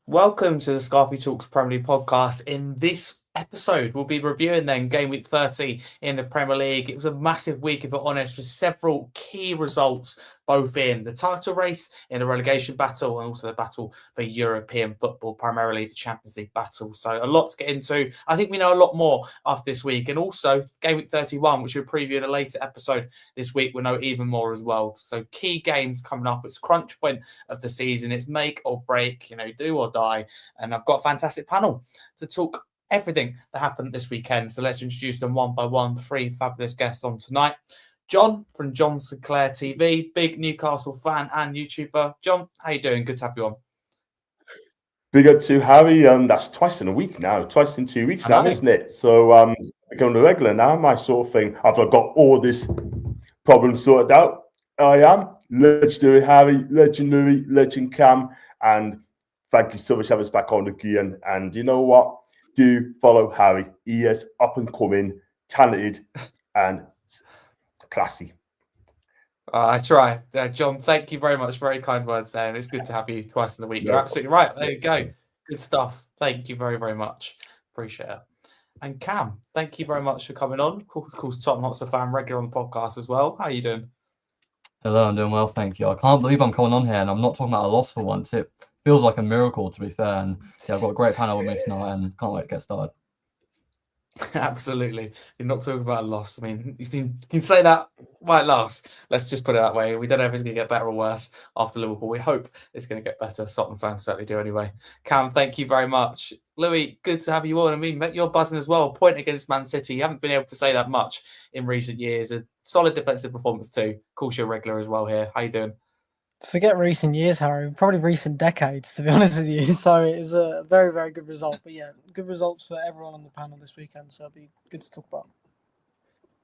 Welcome to the Scarfey Talks Premier League podcast. In this episode, we'll be reviewing then game week 30 in the Premier League. It was a massive week, if we're honest, with several key results, both in the title race, in the relegation battle, and also the battle for European football, primarily the Champions League battle. So a lot to get into. I think we know a lot more after this week. And also game week 31, which we'll preview in a later episode this week, we'll know even more as well. So key games coming up. It's crunch point of the season. It's make or break, do or die. And I've got a fantastic panel to talk everything that happened this weekend. So let's introduce them one by one. Three fabulous guests on tonight. John from John Sinclair TV, big Newcastle fan and YouTuber. John, how you doing? Good to have you on. Big up to Harry, and that's twice in a week now, twice in 2 weeks now, isn't it? So becoming a regular now, my sort of thing. After I've got all this problem sorted out, I am legendary Harry, legendary legend Cam, and thank you so much for having us back on again. And you know what? Do follow Harry. He is up and coming, talented, and classy. I try. John, thank you very much. Very kind words there. And it's good to have you twice in the week. You're absolutely right. There you go. Good stuff. Thank you very, very much. Appreciate it. And Cam, thank you very much for coming on. Of course, Tottenham Hotspur fan, regular on the podcast as well. How are you doing? Hello, I'm doing well, thank you. I can't believe I'm coming on here and I'm not talking about a loss for once. It feels like a miracle, to be fair. And yeah, I've got a great panel with me tonight and can't wait to get started. Absolutely. You're not talking about a loss. I mean, you can say that might last. Let's just put it that way. We don't know if it's going to get better or worse after Liverpool. We hope it's going to get better. Tottenham fans certainly do anyway. Cam, thank you very much. Louis, good to have you on. I mean, you're buzzing as well. Point against Man City. You haven't been able to say that much in recent years. A solid defensive performance too. Of course, you're a regular as well here. How you doing? Forget recent years, Harry. Probably recent decades, to be honest with you. So it was a very, very good result. But yeah, good results for everyone on the panel this weekend. So it'll be good to talk about.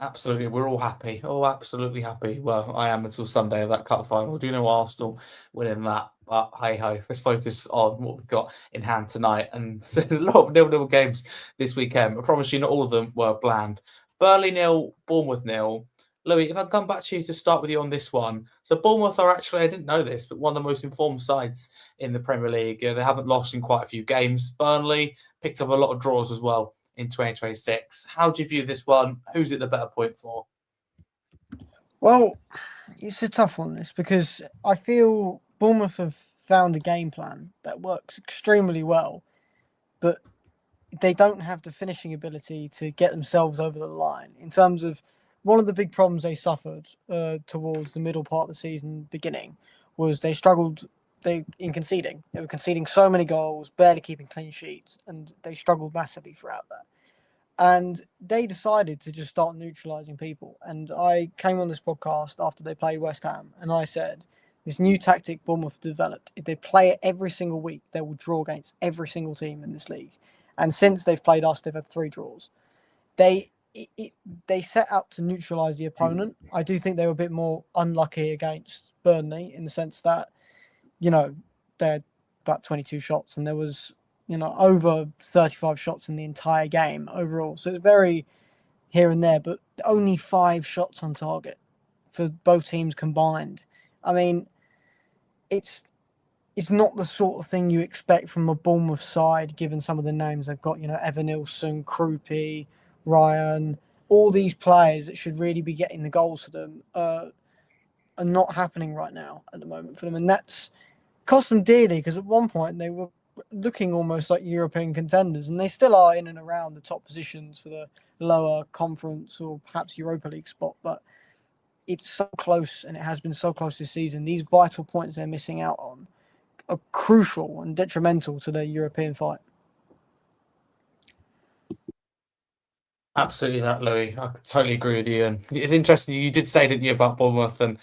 Absolutely. We're all happy. Oh, absolutely happy. Well, I am until Sunday of that cup final. Do you know Arsenal winning that? But hey ho, let's focus on what we've got in hand tonight. And a lot of nil-nil games this weekend. I promise you not all of them were bland. Burnley 0, Bournemouth 0. Louis, if I come back to you to start with you on this one. So Bournemouth are actually, I didn't know this, but one of the most informed sides in the Premier League. They haven't lost in quite a few games. Burnley picked up a lot of draws as well in 2026. How do you view this one? Who's it the better point for? Well, it's a tough one, this, because I feel Bournemouth have found a game plan that works extremely well, but they don't have the finishing ability to get themselves over the line in terms of one of the big problems they suffered towards the middle part of the season beginning was they struggled in conceding. They were conceding so many goals, barely keeping clean sheets, and they struggled massively throughout that. And they decided to just start neutralising people. And I came on this podcast after they played West Ham, and I said, this new tactic Bournemouth developed, if they play it every single week, they will draw against every single team in this league. And since they've played us, they've had 3 draws. They set out to neutralise the opponent. I do think they were a bit more unlucky against Burnley in the sense that, they had about 22 shots and there was, over 35 shots in the entire game overall. So it's very here and there, but only 5 shots on target for both teams combined. I mean, it's not the sort of thing you expect from a Bournemouth side, given some of the names they've got, Evanilson, Krupi, Ryan, all these players that should really be getting the goals for them are not happening right now at the moment for them. And that's cost them dearly because at one point they were looking almost like European contenders and they still are in and around the top positions for the lower conference or perhaps Europa League spot. But it's so close and it has been so close this season. These vital points they're missing out on are crucial and detrimental to their European fight. Absolutely that, Louis. I totally agree with you. And it's interesting, you did say, didn't you, about Bournemouth, and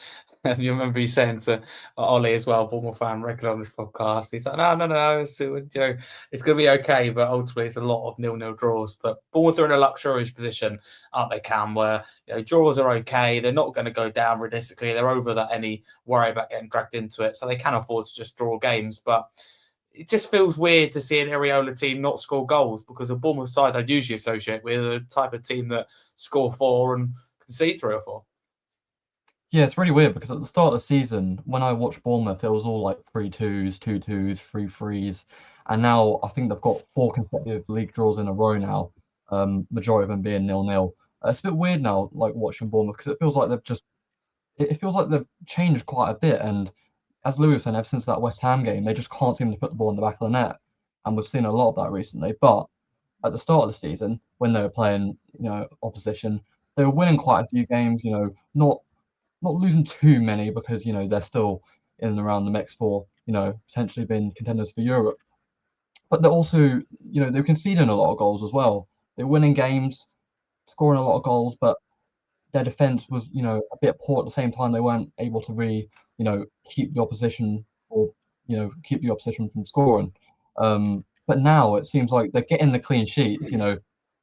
you remember you saying to Ollie as well, Bournemouth fan, regular on this podcast, he's like, no, it's going to be okay, but ultimately it's a lot of 0-0 draws. But Bournemouth are in a luxurious position, aren't they, Cam, where draws are okay, they're not going to go down realistically, they're over that any worry about getting dragged into it, so they can afford to just draw games. But it just feels weird to see an Iriola team not score goals because a Bournemouth side I'd usually associate with a type of team that score 4 and concede 3 or 4. Yeah, it's really weird because at the start of the season, when I watched Bournemouth, it was all like 3-2s, 2-2s, 3-3s. And now I think they've got 4 consecutive league draws in a row now, majority of them being 0-0. It's a bit weird now, like watching Bournemouth, because it feels like they've changed quite a bit. And as Louis was saying, ever since that West Ham game, they just can't seem to put the ball in the back of the net. And we've seen a lot of that recently. But at the start of the season, when they were playing, opposition, they were winning quite a few games. Not losing too many because they're still in and around the mix for potentially being contenders for Europe. But they're also they're conceding a lot of goals as well. They're winning games, scoring a lot of goals, but their defense was a bit poor at the same time. They weren't able to really keep the opposition from scoring. But now it seems like they're getting the clean sheets,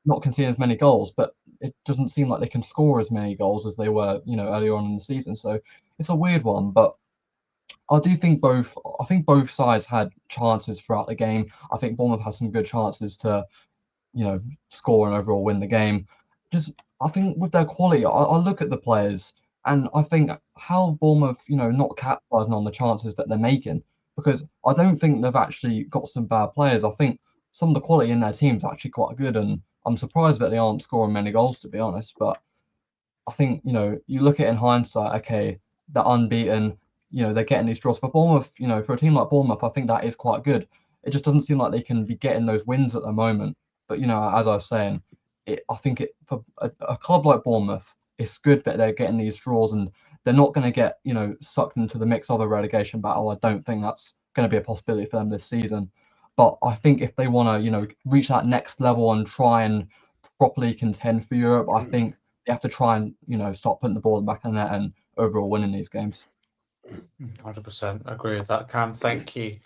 not conceding as many goals, but it doesn't seem like they can score as many goals as they were, earlier on in the season. So it's a weird one, but I think both sides had chances throughout the game. I think Bournemouth had some good chances to, score and overall win the game. I think with their quality, I look at the players and I think how Bournemouth, not capitalising on the chances that they're making, because I don't think they've actually got some bad players. I think some of the quality in their team is actually quite good, and I'm surprised that they aren't scoring many goals, to be honest. But I think, you look at it in hindsight, okay, they're unbeaten, they're getting these draws. For Bournemouth, for a team like Bournemouth, I think that is quite good. It just doesn't seem like they can be getting those wins at the moment. But, as I was saying, I think for a club like Bournemouth, it's good that they're getting these draws and they're not going to get, sucked into the mix of a relegation battle. I don't think that's going to be a possibility for them this season. But I think if they want to, reach that next level and try and properly contend for Europe, I think they have to try and, start putting the ball back in there and overall winning these games. 100% agree with that, Cam. Thank you.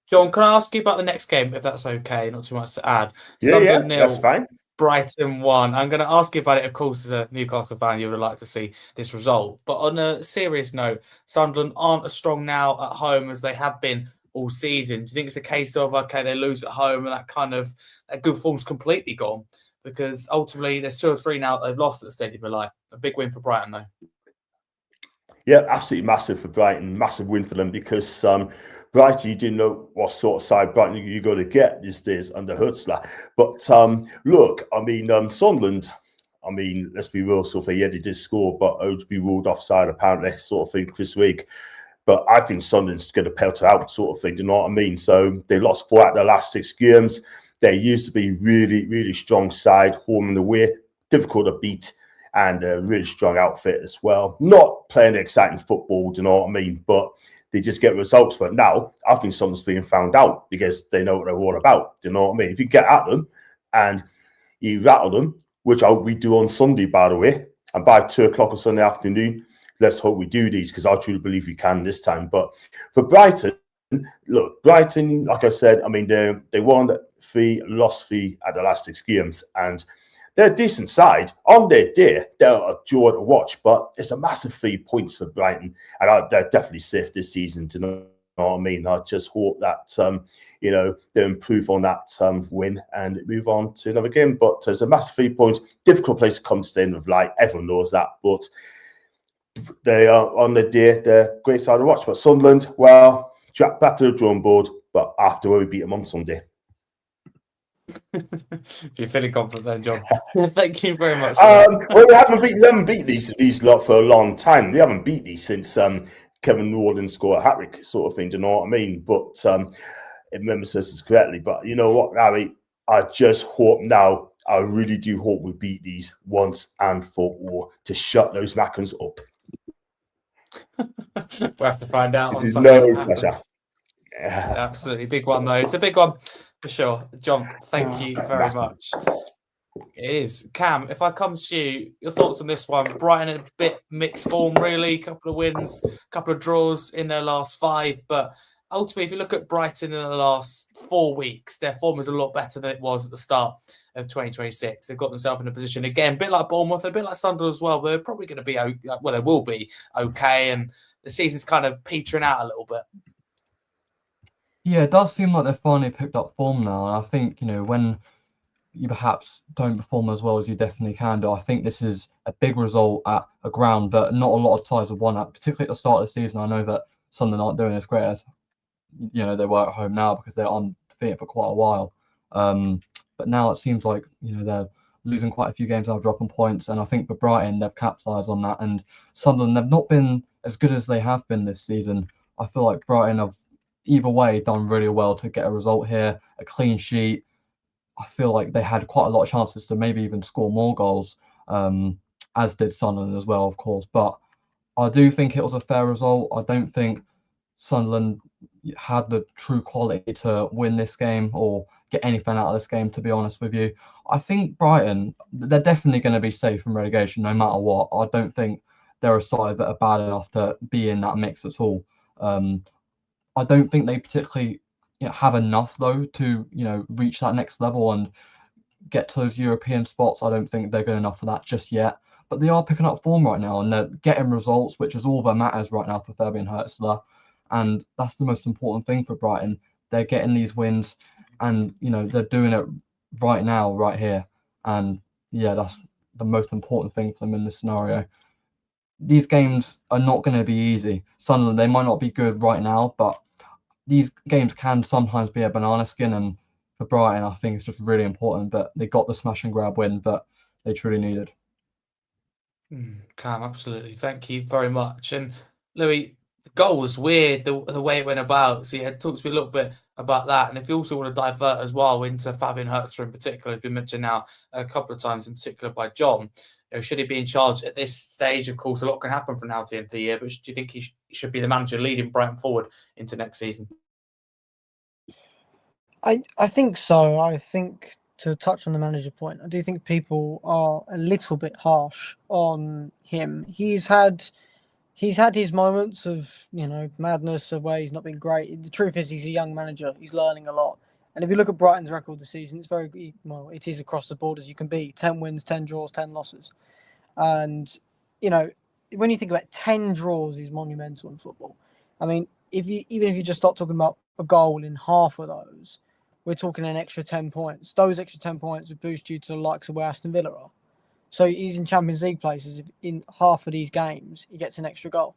John, can I ask you about the next game, if that's okay? Not too much to add. Yeah, that's fine. Brighton 1. I'm going to ask you about it, of course, as a Newcastle fan. You would like to see this result. But on a serious note, Sunderland aren't as strong now at home as they have been all season. Do you think it's a case of, okay, they lose at home and that good form's completely gone? Because ultimately, there's 2 or 3 now that they've lost at the Stadium of Light. A big win for Brighton, though. Yeah, absolutely massive for Brighton. Massive win for them because Brighton, you didn't know what sort of side Brighton you're going to get these days under Hutzler. But look, Sunderland, let's be real, Sophie, yeah, they did score, but to be ruled offside apparently, sort of thing this week. But I think Sunderland's going to pelter out, sort of thing, do you know what I mean? So they lost 4 out of their last 6 games. They used to be really, really strong side, home and away, difficult to beat, and a really strong outfit as well. Not playing exciting football, do you know what I mean? But they just get results. But now I think something's being found out because they know what they're all about. Do you know what I mean? If you get at them and you rattle them, which we do on Sunday, by the way, and by 2:00 on Sunday afternoon, let's hope we do these because I truly believe we can this time. But for Brighton, look, Brighton, like I said, they won 3, lost 3 at the last 6 games, and they're a decent side. On their day, they're a joy to watch, but it's a massive 3 points for Brighton, and they're definitely safe this season. Do you know what I mean? I just hope that they improve on that win and move on to another game. But it's a massive 3 points. Difficult place to come to Stadium of Light. Everyone knows that, but they are on the day. They're a great side to watch. But Sunderland, well, back to the drawing board. But after we beat them on Sunday. You're feeling confident then, John. Thank you very much. Well, we haven't beat these lot for a long time. They haven't beat these since Kevin Norton scored a hat-trick, sort of thing. Do you know what I mean? But if memory serves us correctly. But you know what, Harry? I just hope now. I really do hope we beat these once and for all to shut those Mackens up. We'll have to find out. This is no pressure. Absolutely big one though. It's a big one for sure. John, thank you very much. It is. Cam, if I come to you, your thoughts on this one? Brighton in a bit mixed form, really. Couple of wins, couple of draws in their last 5, but ultimately, if you look at Brighton in the last 4 weeks, their form is a lot better than it was at the start of 2026. They've got themselves in a position again, a bit like Bournemouth, a bit like Sunderland as well. They're probably going to be they will be okay, and the season's kind of petering out a little bit. Yeah, it does seem like they've finally picked up form now. And I think, when you perhaps don't perform as well as you definitely can do, I think this is a big result at a ground that not a lot of sides have won at, particularly at the start of the season. I know that Sunderland aren't doing as great as, they were at home now because they're undefeated undefeated for quite a while. But now it seems like they're losing quite a few games out, dropping points, and I think for Brighton they've capitalised on that. And Sunderland, they've not been as good as they have been this season. I feel like Brighton have either way done really well to get a result here, a clean sheet. I feel like they had quite a lot of chances to maybe even score more goals, as did Sunderland as well, of course. But I do think it was a fair result. I don't think Sunderland had the true quality to win this game or get anything out of this game, to be honest with you. I think Brighton, they're definitely going to be safe from relegation no matter what. I don't think they're a side that are bad enough to be in that mix at all. I don't think they particularly have enough, though, to reach that next level and get to those European spots. I don't think they're good enough for that just yet. But they are picking up form right now, and they're getting results, which is all that matters right now for Fabian Hertzler. And that's the most important thing for Brighton. They're getting these wins, and they're doing it right now, right here. And yeah, that's the most important thing for them in this scenario. These games are not going to be easy. Sunderland, they might not be good right now, but these games can sometimes be a banana skin. And for Brighton, I think it's just really important that they got the smash and grab win that they truly needed. Cam, absolutely. Thank you very much. And Louis, the goal was weird, the way it went about. So talk to me a little bit about that. And if you also want to divert as well into Fabian Hertzler in particular, has been mentioned now a couple of times, in particular by John. Should he be in charge at this stage? Of course, a lot can happen from now to the end of the year, but do you think he should be the manager leading Brighton forward into next season? I think so. I think, to touch on the manager point, I do think people are a little bit harsh on him. He's had his moments of madness, of where he's not been great. The truth is, he's a young manager. He's learning a lot. And if you look at Brighton's record this season, it's very well. It is across the board as you can be: 10 wins, 10 draws, 10 losses. And when you think about 10 draws, is monumental in football. I mean, even if you just start talking about a goal in half of those, we're talking an extra 10 points. Those extra 10 points would boost you to the likes of where Aston Villa are. So he's in Champions League places. If in half of these games, he gets an extra goal.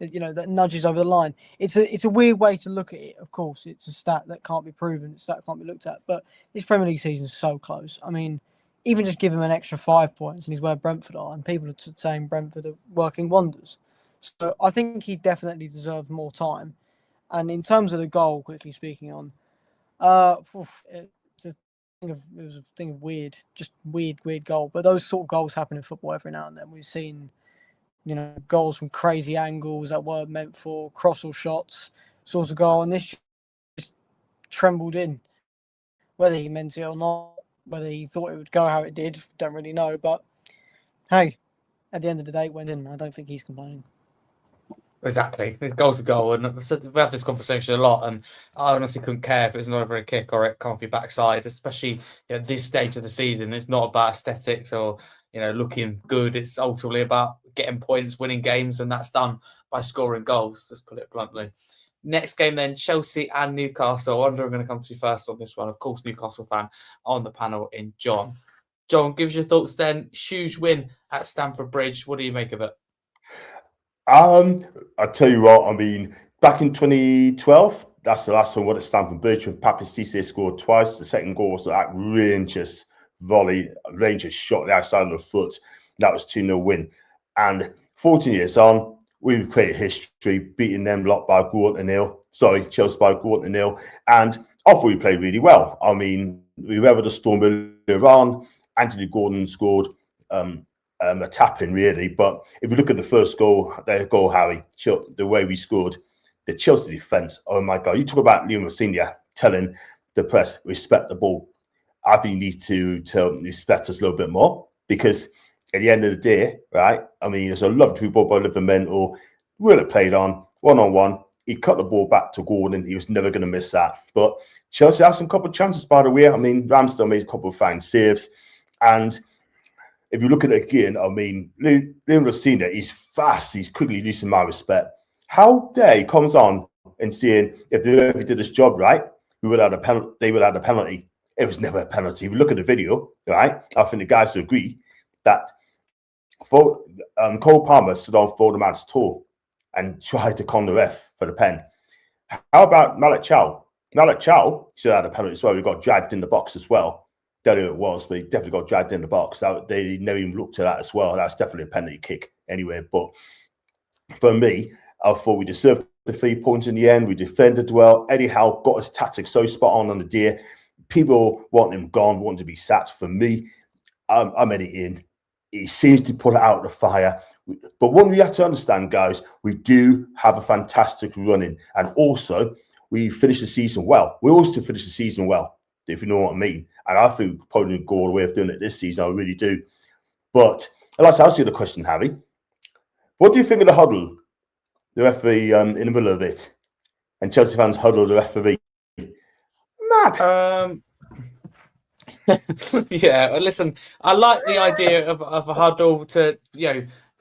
That nudges over the line. It's a weird way to look at it. Of course, it's a stat that can't be proven. It's a stat that can't be looked at. But this Premier League season is so close. I mean, even just give him an extra 5 points, and he's where Brentford are, and people are saying Brentford are working wonders. So I think he definitely deserves more time. And in terms of the goal, quickly speaking on, it was a thing of weird goal. But those sort of goals happen in football every now and then. We've seen, goals from crazy angles that weren't meant for crossal shots, sort of goal, and this just trembled in. Whether he meant it or not, whether he thought it would go how it did, don't really know. But hey, at the end of the day, it went in. I don't think he's complaining. Exactly. The goal's a goal. And we have this conversation a lot, and I honestly couldn't care if it was an over a kick or it comfy backside, especially at this stage of the season. It's not about aesthetics or looking good. It's ultimately about getting points, winning games, and that's done by scoring goals, let's put it bluntly. Next game then, Chelsea and Newcastle. I wonder I'm going to come to you first on this one. Of course, Newcastle fan on the panel in John. John, give us your thoughts then. Huge win at Stamford Bridge. What do you make of it? I tell you what, I mean, back in 2012, that's the last time we went at Stamford Bridge when Papi Cisse scored twice. The second goal was that Rangers volley, Rangers shot the outside of the foot. That was 2-0 win. And 14 years on, we've created history, beating them lot by a goal to nil. Sorry, Chelsea by a goal to nil. And I thought we played really well. I mean, we weathered the storm earlier on. Anthony Gordon scored a tap-in, really. But if you look at the first goal, Harry, the way we scored, the Chelsea defence, oh my God. You talk about Liam Senior telling the press, respect the ball. I think you need to respect us a little bit more, because at the end of the day, right, I mean, there's a lovely ball by Livermore, really played on, one-on-one. He cut the ball back to Gordon. He was never going to miss that. But Chelsea had some couple of chances, by the way. I mean, Ramsdale made a couple of fine saves. And if you look at it again, I mean, Liam Senior, he's fast. He's quickly losing my respect. How dare he comes on and saying, if they ever did this job right, they would have a penalty. It was never a penalty. If you look at the video, right, I think the guys will agree that Cole Palmer stood on Fodeman's toe and tried to con the ref for the pen. How about Malik Chow? Now that Chow should have had a penalty as well. He got dragged in the box as well. Don't know who it was, but he definitely got dragged in the box. They never even looked at that as well. That's definitely a penalty kick anyway. But for me, I thought we deserved the 3 points in the end. We defended well. Eddie Howe got his tactics so spot on the day. People want him gone, want to be sacked. For me, I'm Eddie in. He seems to put it out of the fire. But one we have to understand, guys, we do have a fantastic running. And also, we finished the season well. We always finish the season well, if you know what I mean. And I think we probably didn't go all the way of doing it this season. I really do. But I'd like to ask you the question, Harry. What do you think of the huddle? The referee in the middle of it, and Chelsea fans huddle the referee. Mad. Yeah, listen, I like the idea of a huddle to,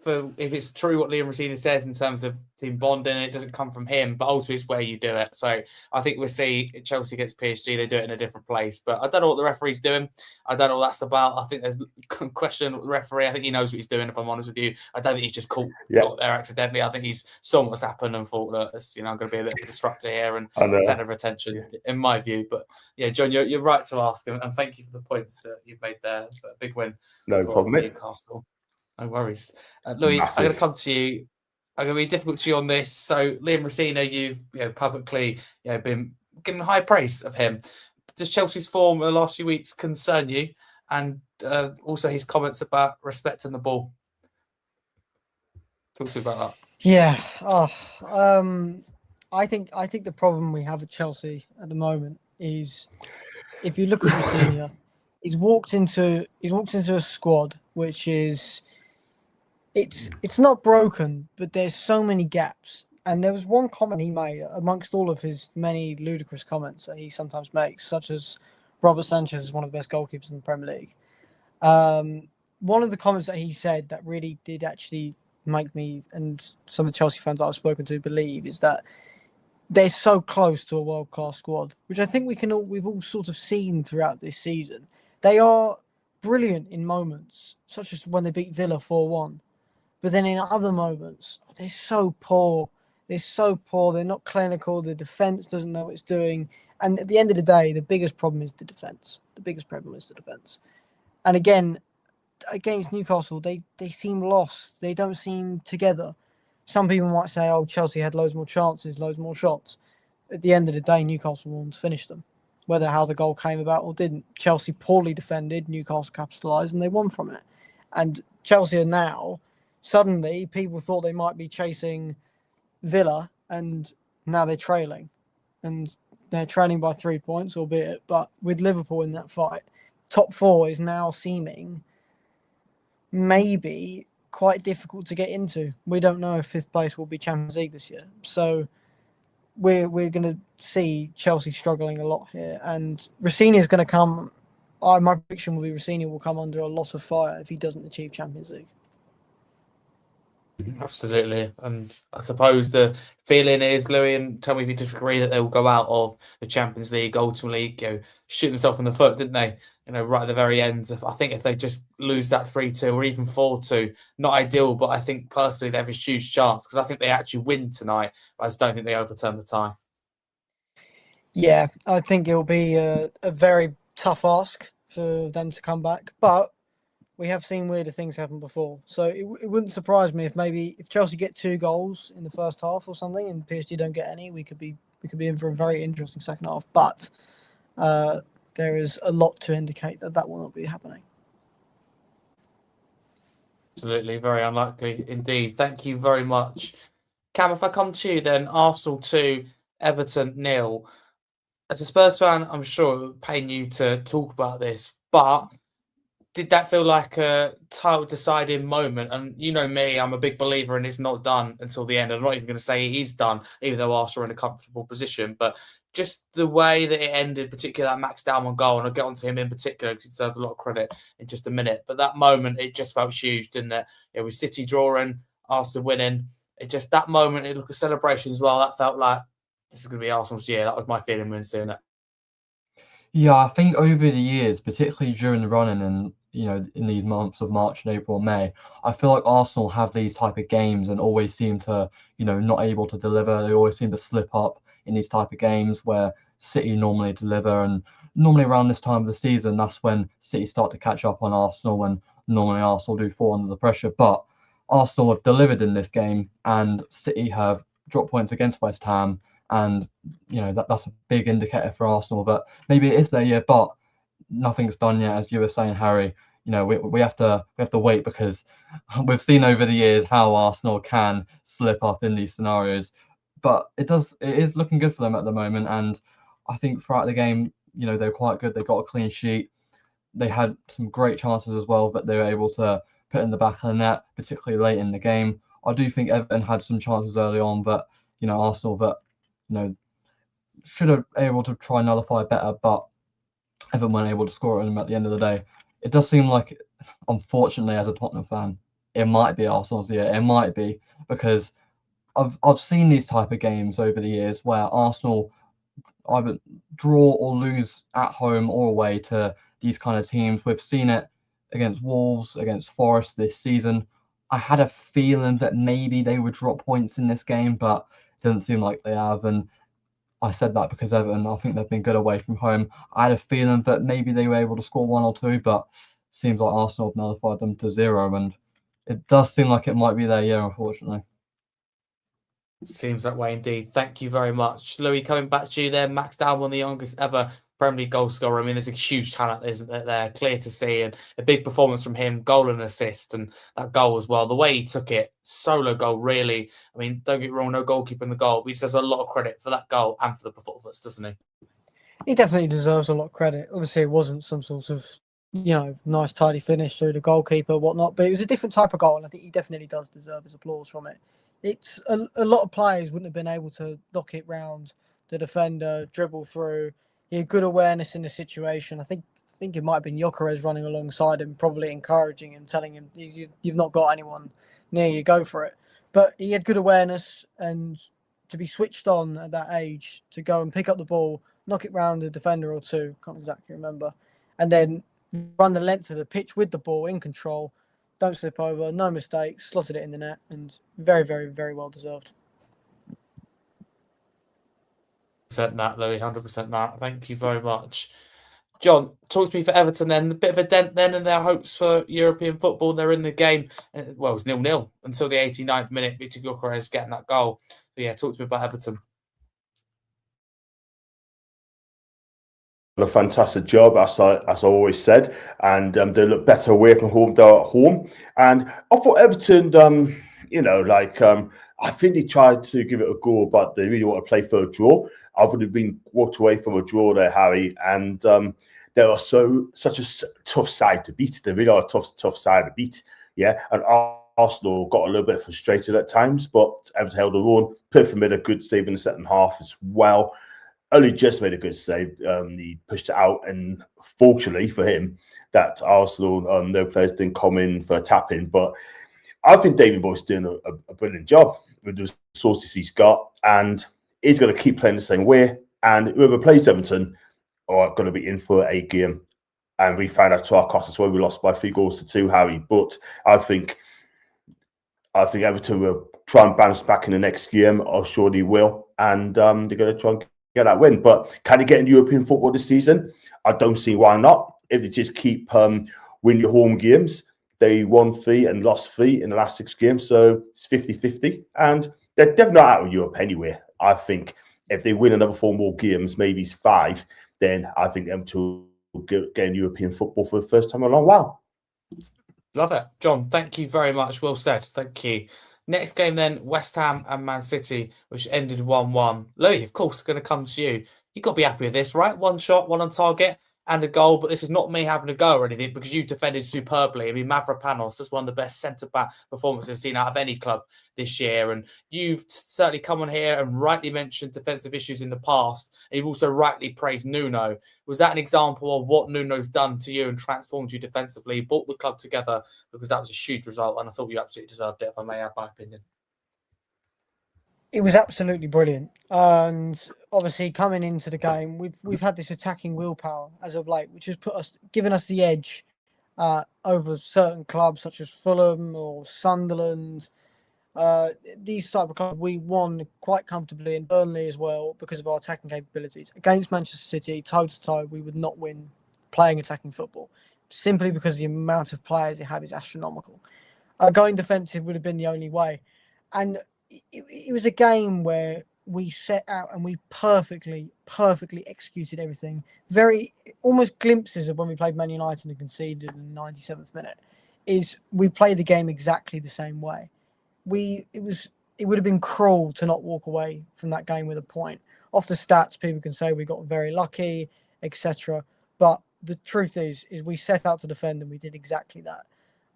for if it's true what Liam Rosina says in terms of team bonding, it doesn't come from him, but also it's where you do it. So I think we'll see Chelsea against PSG, they do it in a different place. But I don't know what the referee's doing. I don't know what that's about. I think there's a question with the referee. I think he knows what he's doing, if I'm honest with you. I don't think he's just got there accidentally. I think he's saw what's happened and thought that I'm going to be a bit of a disruptor here and centre of attention, in my view. But yeah, John, you're right to ask, and thank you for the points that you've made there. A big win. No problem. Newcastle. No worries. Louis, I'm going to come to you. I'm going to be difficult to you on this. So, Liam Rosina, you've publicly been given high praise of him. Does Chelsea's form in the last few weeks concern you? And also his comments about respecting the ball. Talk to me about that. Yeah. I think the problem we have at Chelsea at the moment is, if you look at Rosina, he's walked into a squad which is. It's not broken, but there's so many gaps. And there was one comment he made amongst all of his many ludicrous comments that he sometimes makes, such as Robert Sanchez is one of the best goalkeepers in the Premier League. One of the comments that he said that really did actually make me and some of the Chelsea fans I've spoken to believe is that they're so close to a world-class squad, which I think we've all sort of seen throughout this season. They are brilliant in moments, such as when they beat Villa 4-1. But then in other moments, they're so poor. They're not clinical. The defence doesn't know what it's doing. And at the end of the day, the biggest problem is the defence. And again, against Newcastle, they seem lost. They don't seem together. Some people might say, oh, Chelsea had loads more chances, loads more shots. At the end of the day, Newcastle wanted to finish them. Whether how the goal came about or didn't. Chelsea poorly defended, Newcastle capitalised, and they won from it. And Chelsea are now... Suddenly, people thought they might be chasing Villa, and now they're trailing. And they're trailing by 3 points, albeit, but with Liverpool in that fight, top four is now seeming maybe quite difficult to get into. We don't know if fifth place will be Champions League this year. So we're going to see Chelsea struggling a lot here. And Rossini is going to come... my prediction will be Rossini will come under a lot of fire if he doesn't achieve Champions League. Absolutely. And I suppose the feeling is, Louis, and tell me if you disagree, that they will go out of the Champions League ultimately, shoot themselves in the foot, didn't they? Right at the very end. I think if they just lose that 3-2 or even 4-2, not ideal, but I think personally they have a huge chance because I think they actually win tonight. But I just don't think they overturn the tie. Yeah, I think it'll be a very tough ask for them to come back, but we have seen weirder things happen before. So it wouldn't surprise me if Chelsea get 2 goals in the first half or something and PSG don't get any, we could be in for a very interesting second half. But there is a lot to indicate that will not be happening. Absolutely, very unlikely indeed. Thank you very much. Cam, if I come to you then, Arsenal 2, Everton 0. As a Spurs fan, I'm sure it would pain you to talk about this, but did that feel like a title deciding moment? And you know me, I'm a big believer in it's not done until the end. I'm not even going to say it is done, even though Arsenal are in a comfortable position. But just the way that it ended, particularly that Max Dalman goal, and I'll get onto him in particular because he deserves a lot of credit in just a minute. But that moment, it just felt huge, didn't it? It was City drawing, Arsenal winning. It just, that moment, it looked a celebration as well. That felt like this is going to be Arsenal's year. That was my feeling when seeing it. Yeah, I think over the years, particularly during the running and, in these months of March and April and May, I feel like Arsenal have these type of games and always seem to, not able to deliver. They always seem to slip up in these type of games where City normally deliver, and normally around this time of the season, that's when City start to catch up on Arsenal, and normally Arsenal do fall under the pressure. But Arsenal have delivered in this game, and City have dropped points against West Ham, and that's a big indicator for Arsenal that maybe it is their year, but nothing's done yet, as you were saying, Harry. We have to wait, because we've seen over the years how Arsenal can slip up in these scenarios. But it is looking good for them at the moment, and I think throughout the game, they're quite good. They got a clean sheet. They had some great chances as well that they were able to put in the back of the net, particularly late in the game. I do think Everton had some chances early on, but Arsenal that should have been able to try and nullify better, but Everton weren't able to score at them at the end of the day. It does seem like, unfortunately, as a Tottenham fan, it might be Arsenal's year. It might be, because I've seen these type of games over the years where Arsenal either draw or lose at home or away to these kind of teams. We've seen it against Wolves, against Forest this season. I had a feeling that maybe they would drop points in this game, but it doesn't seem like they have. And I said that because Everton, I think they've been good away from home. I had a feeling that maybe they were able to score one or two, but seems like Arsenal have nullified them to 0, and it does seem like it might be their year, unfortunately. Seems that way indeed. Thank you very much. Louis, coming back to you there. Max Down, the youngest ever Premier League goal scorer. I mean, there's a huge talent, isn't there? Clear to see, and a big performance from him, goal and assist, and that goal as well. The way he took it, solo goal, really. I mean, don't get me wrong, no goalkeeper in the goal, but he deserves a lot of credit for that goal and for the performance, doesn't he? He definitely deserves a lot of credit. Obviously, it wasn't some sort of, nice, tidy finish through the goalkeeper, whatnot, but it was a different type of goal, and I think he definitely does deserve his applause from it. It's a lot of players wouldn't have been able to knock it round the defender, dribble through. He had good awareness in the situation. I think it might have been Gyökeres running alongside him, probably encouraging him, telling him, you've not got anyone near you, go for it. But he had good awareness, and to be switched on at that age, to go and pick up the ball, knock it round a defender or two, can't exactly remember, and then run the length of the pitch with the ball in control, don't slip over, no mistakes, slotted it in the net, and very, very, very well deserved. That, Louis, 100% that. Thank you very much. John, talk to me for Everton then. A bit of a dent then in their hopes for European football. They're in the game. Well, it was 0-0 until the 89th minute. Victor Gyökeres getting that goal. But yeah, talk to me about Everton. A fantastic job, as I always said, and they look better away from home. They're at home, and I thought Everton, I think they tried to give it a go, but they really want to play for a draw. I would have been walked away from a draw there, Harry, and they are such a tough side to beat. They really are a tough side to beat. Yeah, and Arsenal got a little bit frustrated at times, but Everton held their own. Pickford made a good save in the second half as well. Only just made a good save. He pushed it out, and fortunately for him, that Arsenal, no players didn't come in for a tap-in. But I think David Boy's doing a brilliant job with the resources he's got, and he's going to keep playing the same way. And whoever plays Everton are going to be in for a game. And we found out to our cost as well. We lost by 3-2, Harry. But I think Everton will try and bounce back in the next game, or sure they will. And they're going to try and get that win. But can they get in European football this season? I don't see why not. If they just keep winning your home games, they won 3 and lost 3 in the last 6 games. So it's 50-50. And they're definitely not out of Europe anyway. I think if they win another 4 more games, maybe it's 5, then I think Everton will get in European football for the first time in a long while. Love it. John, thank you very much. Well said. Thank you. Next game then, West Ham and Man City, which ended 1-1. Louis, of course, going to come to you. You've got to be happy with this, right? 1 shot, 1 on target, and a goal. But this is not me having a go or anything, because you defended superbly. I mean, Mavropanos is one of the best centre-back performances I've seen out of any club this year. And you've certainly come on here and rightly mentioned defensive issues in the past. And you've also rightly praised Nuno. Was that an example of what Nuno's done to you and transformed you defensively, brought the club together? Because that was a huge result, and I thought you absolutely deserved it, if I may have my opinion. It was absolutely brilliant, and obviously coming into the game, we've had this attacking willpower as of late, which has given us the edge over certain clubs such as Fulham or Sunderland. These type of clubs we won quite comfortably, in Burnley as well, because of our attacking capabilities. Against Manchester City, toe to toe, we would not win playing attacking football, simply because the amount of players they have is astronomical. Going defensive would have been the only way, and it was a game where we set out and we perfectly executed everything. Very almost glimpses of when we played Man United and conceded in the 97th minute. Is we played the game exactly the same way. It would have been cruel to not walk away from that game with a point. Off the stats, people can say we got very lucky, etc. But the truth is we set out to defend and we did exactly that.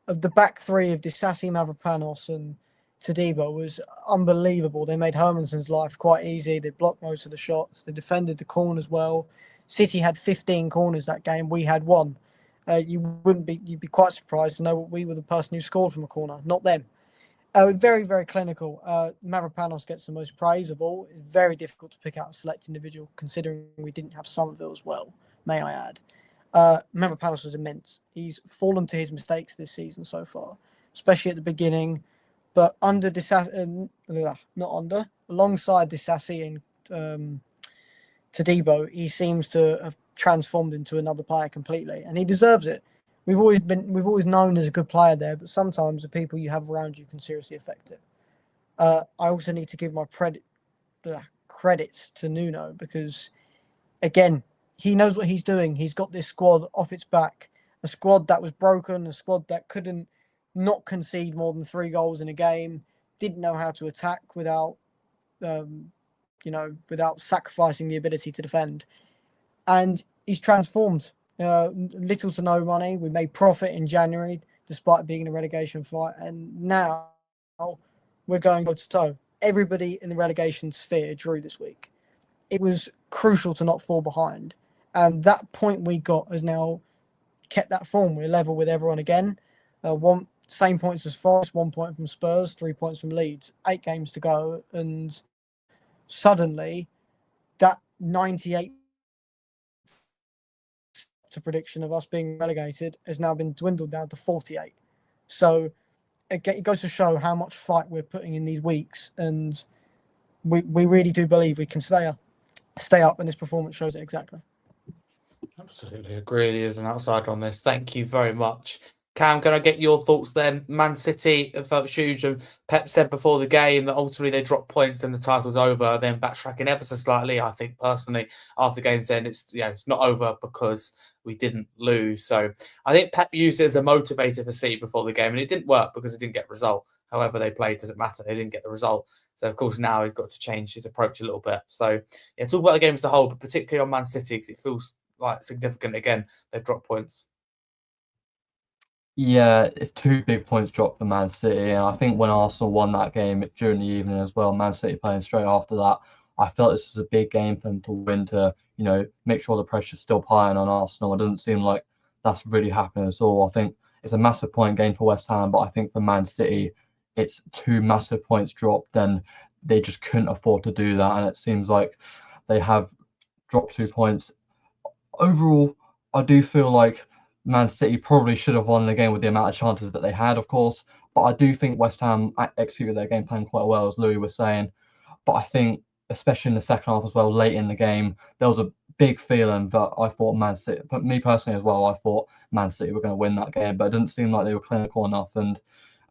Of the back three of Disasi, Mavropanos and Todibo was unbelievable. They made Hermansen's life quite easy. They blocked most of the shots. They defended the corners well. City had 15 corners that game. We had one. You'd be quite surprised to know we were the person who scored from a corner, not them. Very, very clinical. Mavropanos gets the most praise of all. It's very difficult to pick out a select individual, considering we didn't have Somerville as well, may I add. Mavropanos was immense. He's fallen to his mistakes this season so far, especially at the beginning. But alongside Disasi and Todibo, he seems to have transformed into another player completely, and he deserves it. We've always known as a good player there, but sometimes the people you have around you can seriously affect it. I also need to give my credit to Nuno, because, again, he knows what he's doing. He's got this squad off its back, a squad that was broken, a squad that couldn't not concede more than 3 goals in a game, didn't know how to attack without sacrificing the ability to defend. And he's transformed. Little to no money. We made profit in January, despite being in a relegation fight. And now we're going toe to toe. Everybody in the relegation sphere drew this week. It was crucial to not fall behind. And that point we got has now kept that form. We're level with everyone again. Same points as Forest, 1 point from Spurs, 3 points from Leeds. 8 games to go. And suddenly, that 98 to prediction of us being relegated has now been dwindled down to 48. So it goes to show how much fight we're putting in these weeks, and we really do believe we can stay up, and this performance shows it exactly. Absolutely agree with you as an outsider on this. Thank you very much. Cam, can I get your thoughts then? Man City felt huge, and Pep said before the game that ultimately they dropped points and the title's over. Then backtracking ever so slightly, I think personally after the game saying it's not over because we didn't lose. So I think Pep used it as a motivator for City before the game, and it didn't work because it didn't get a result. However they played doesn't matter. They didn't get the result. So of course now he's got to change his approach a little bit. So yeah, talk about the game as a whole, but particularly on Man City because it feels like significant again. They've dropped points. Yeah, it's 2 big points dropped for Man City, and I think when Arsenal won that game during the evening as well, Man City playing straight after that, I felt this was a big game for them to win to, make sure the pressure's still piling on Arsenal. It doesn't seem like that's really happening at all. I think it's a massive point gain for West Ham, but I think for Man City, it's 2 massive points dropped, and they just couldn't afford to do that, and it seems like they have dropped 2 points. Overall, I do feel like Man City probably should have won the game with the amount of chances that they had, of course. But I do think West Ham executed their game plan quite well, as Louis was saying. But I think, especially in the second half as well, late in the game, there was a big feeling that I thought Man City, but me personally as well, I thought Man City were going to win that game. But it didn't seem like they were clinical enough. And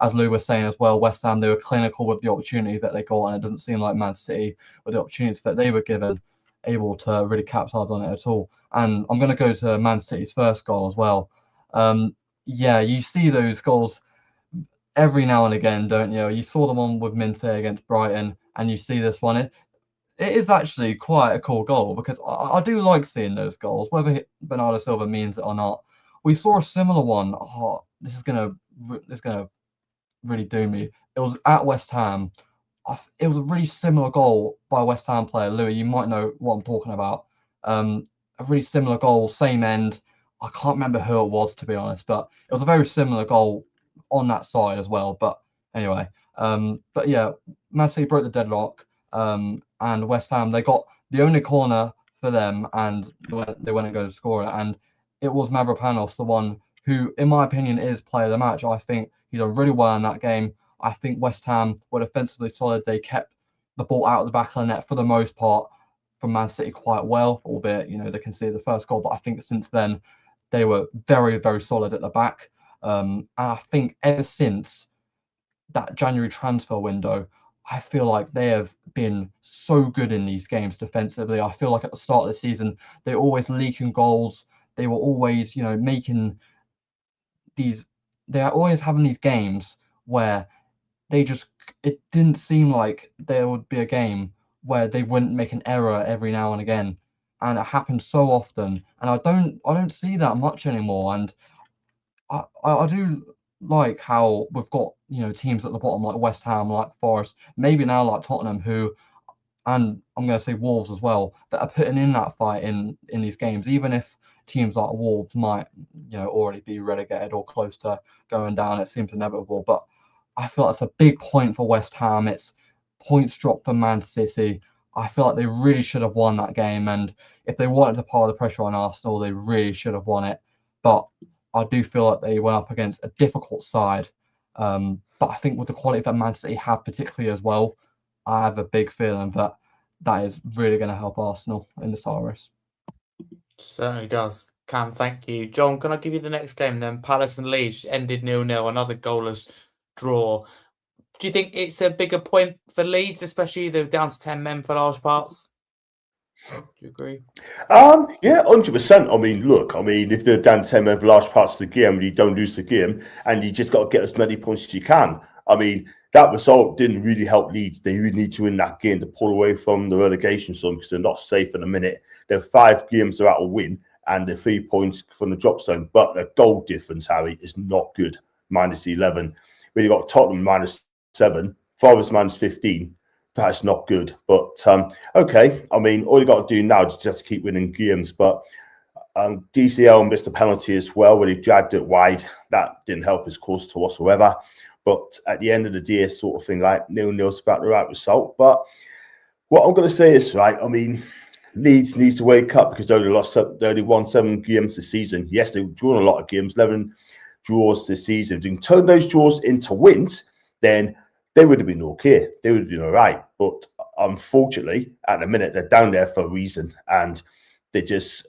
as Louis was saying as well, West Ham, they were clinical with the opportunity that they got. And it doesn't seem like Man City, with the opportunities that they were given, able to really capitalize on it at all. And I'm going to go to Man City's first goal as well. You see those goals every now and again, don't you? You saw the one with Minte against Brighton, and you see this one. It is actually quite a cool goal, because I do like seeing those goals, whether Bernardo Silva means it or not. We saw a similar one. Oh, this is gonna really do me. It was at West Ham. It was a really similar goal by a West Ham player. Louis, you might know what I'm talking about. A really similar goal, same end. I can't remember who it was, to be honest, but it was a very similar goal on that side as well. But anyway, but yeah, Man City broke the deadlock, and West Ham, they got the only corner for them, and they went and go to score it. And it was Mavropanos, the one who, in my opinion, is player of the match. I think he done really well in that game. I think West Ham were defensively solid. They kept the ball out of the back of the net for the most part from Man City quite well, albeit, they conceded the first goal. But I think since then, they were very, very solid at the back. And I think ever since that January transfer window, I feel like they have been so good in these games defensively. I feel like at the start of the season, they were always leaking goals. They were always, making these, they are always having these games where it didn't seem like there would be a game where they wouldn't make an error every now and again. And it happened so often. And I don't see that much anymore. And I do like how we've got, teams at the bottom like West Ham, like Forest, maybe now like Tottenham, and I'm going to say Wolves as well, that are putting in that fight in these games, even if teams like Wolves might, already be relegated or close to going down. It seems inevitable, but I feel like it's a big point for West Ham. It's points dropped for Man City. I feel like they really should have won that game, and if they wanted to pile the pressure on Arsenal, they really should have won it. But I do feel like they went up against a difficult side. But I think with the quality that Man City have, particularly as well, I have a big feeling that is really going to help Arsenal in the title race. Certainly does. Cam, thank you. John, can I give you the next game then? Palace and Leeds ended 0-0, another goalless draw. Do you think it's a bigger point for Leeds, especially they're down to 10 men for large parts? Do you agree? Yeah, 100%. If they're down 10 men for large parts of the game and you don't lose the game and you just got to get as many points as you can. That result didn't really help Leeds. They really need to win that game to pull away from the relegation zone because they're not safe in a minute. They're 5 games they're out of win and they're 3 points from the drop zone. But the goal difference, Harry, is not good. -11. When you got Tottenham -7, Forest -15. That's not good. But okay, all you got to do now is just keep winning games. But DCL missed a penalty as well when he dragged it wide. That didn't help his cause to whatsoever. But at the end of the day, sort of thing, like 0-0's about the right result. But what I'm going to say is, right, Leeds needs to wake up because they only won 7 games this season. Yes, they've drawn a lot of games, 11 draws this season. If you can turn those draws into wins, then they would have been okay. They would have been all right. But unfortunately, at the minute, they're down there for a reason. And they just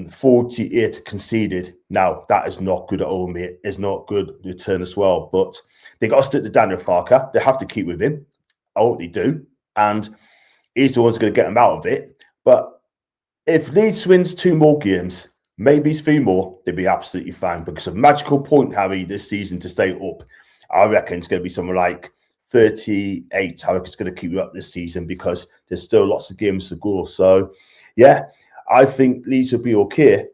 48 conceded. Now, that is not good at all, mate. It's not good return as well. But they got to stick to Daniel Farker. They have to keep with him. I hope they do. And he's the one who's going to get them out of it. But if Leeds wins 2 more games, maybe 3 more, they'll be absolutely fine. Because a magical point, Harry, this season to stay up, I reckon it's going to be something like 38. I reckon it's going to keep you up this season because there's still lots of games to go. So, yeah, I think Leeds will be okay,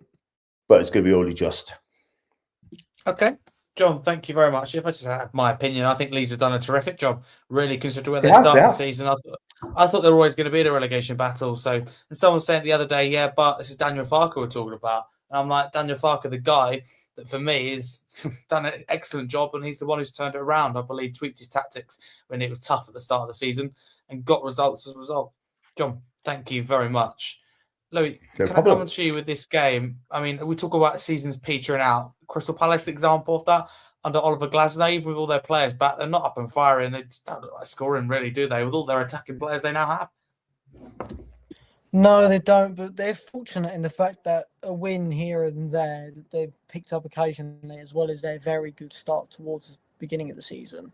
but it's going to be only just. Okay. John, thank you very much. If I just have my opinion, I think Leeds have done a terrific job, really, considering where they started the season. I thought they were always going to be in a relegation battle. So, and someone said the other day, yeah, but this is Daniel Farker we're talking about. And I'm like, Daniel Farker, the guy that for me has done an excellent job, and he's the one who's turned it around. I believe tweaked his tactics when it was tough at the start of the season and got results as a result. John, thank you very much. Louis, can I come to you with this game? We talk about seasons petering out. Crystal Palace example of that under Oliver Glasney with all their players back. They're not up and firing. They just don't look like scoring, really, do they? With all their attacking players they now have. No, they don't, but they're fortunate in the fact that a win here and there that they've picked up occasionally, as well as their very good start towards the beginning of the season,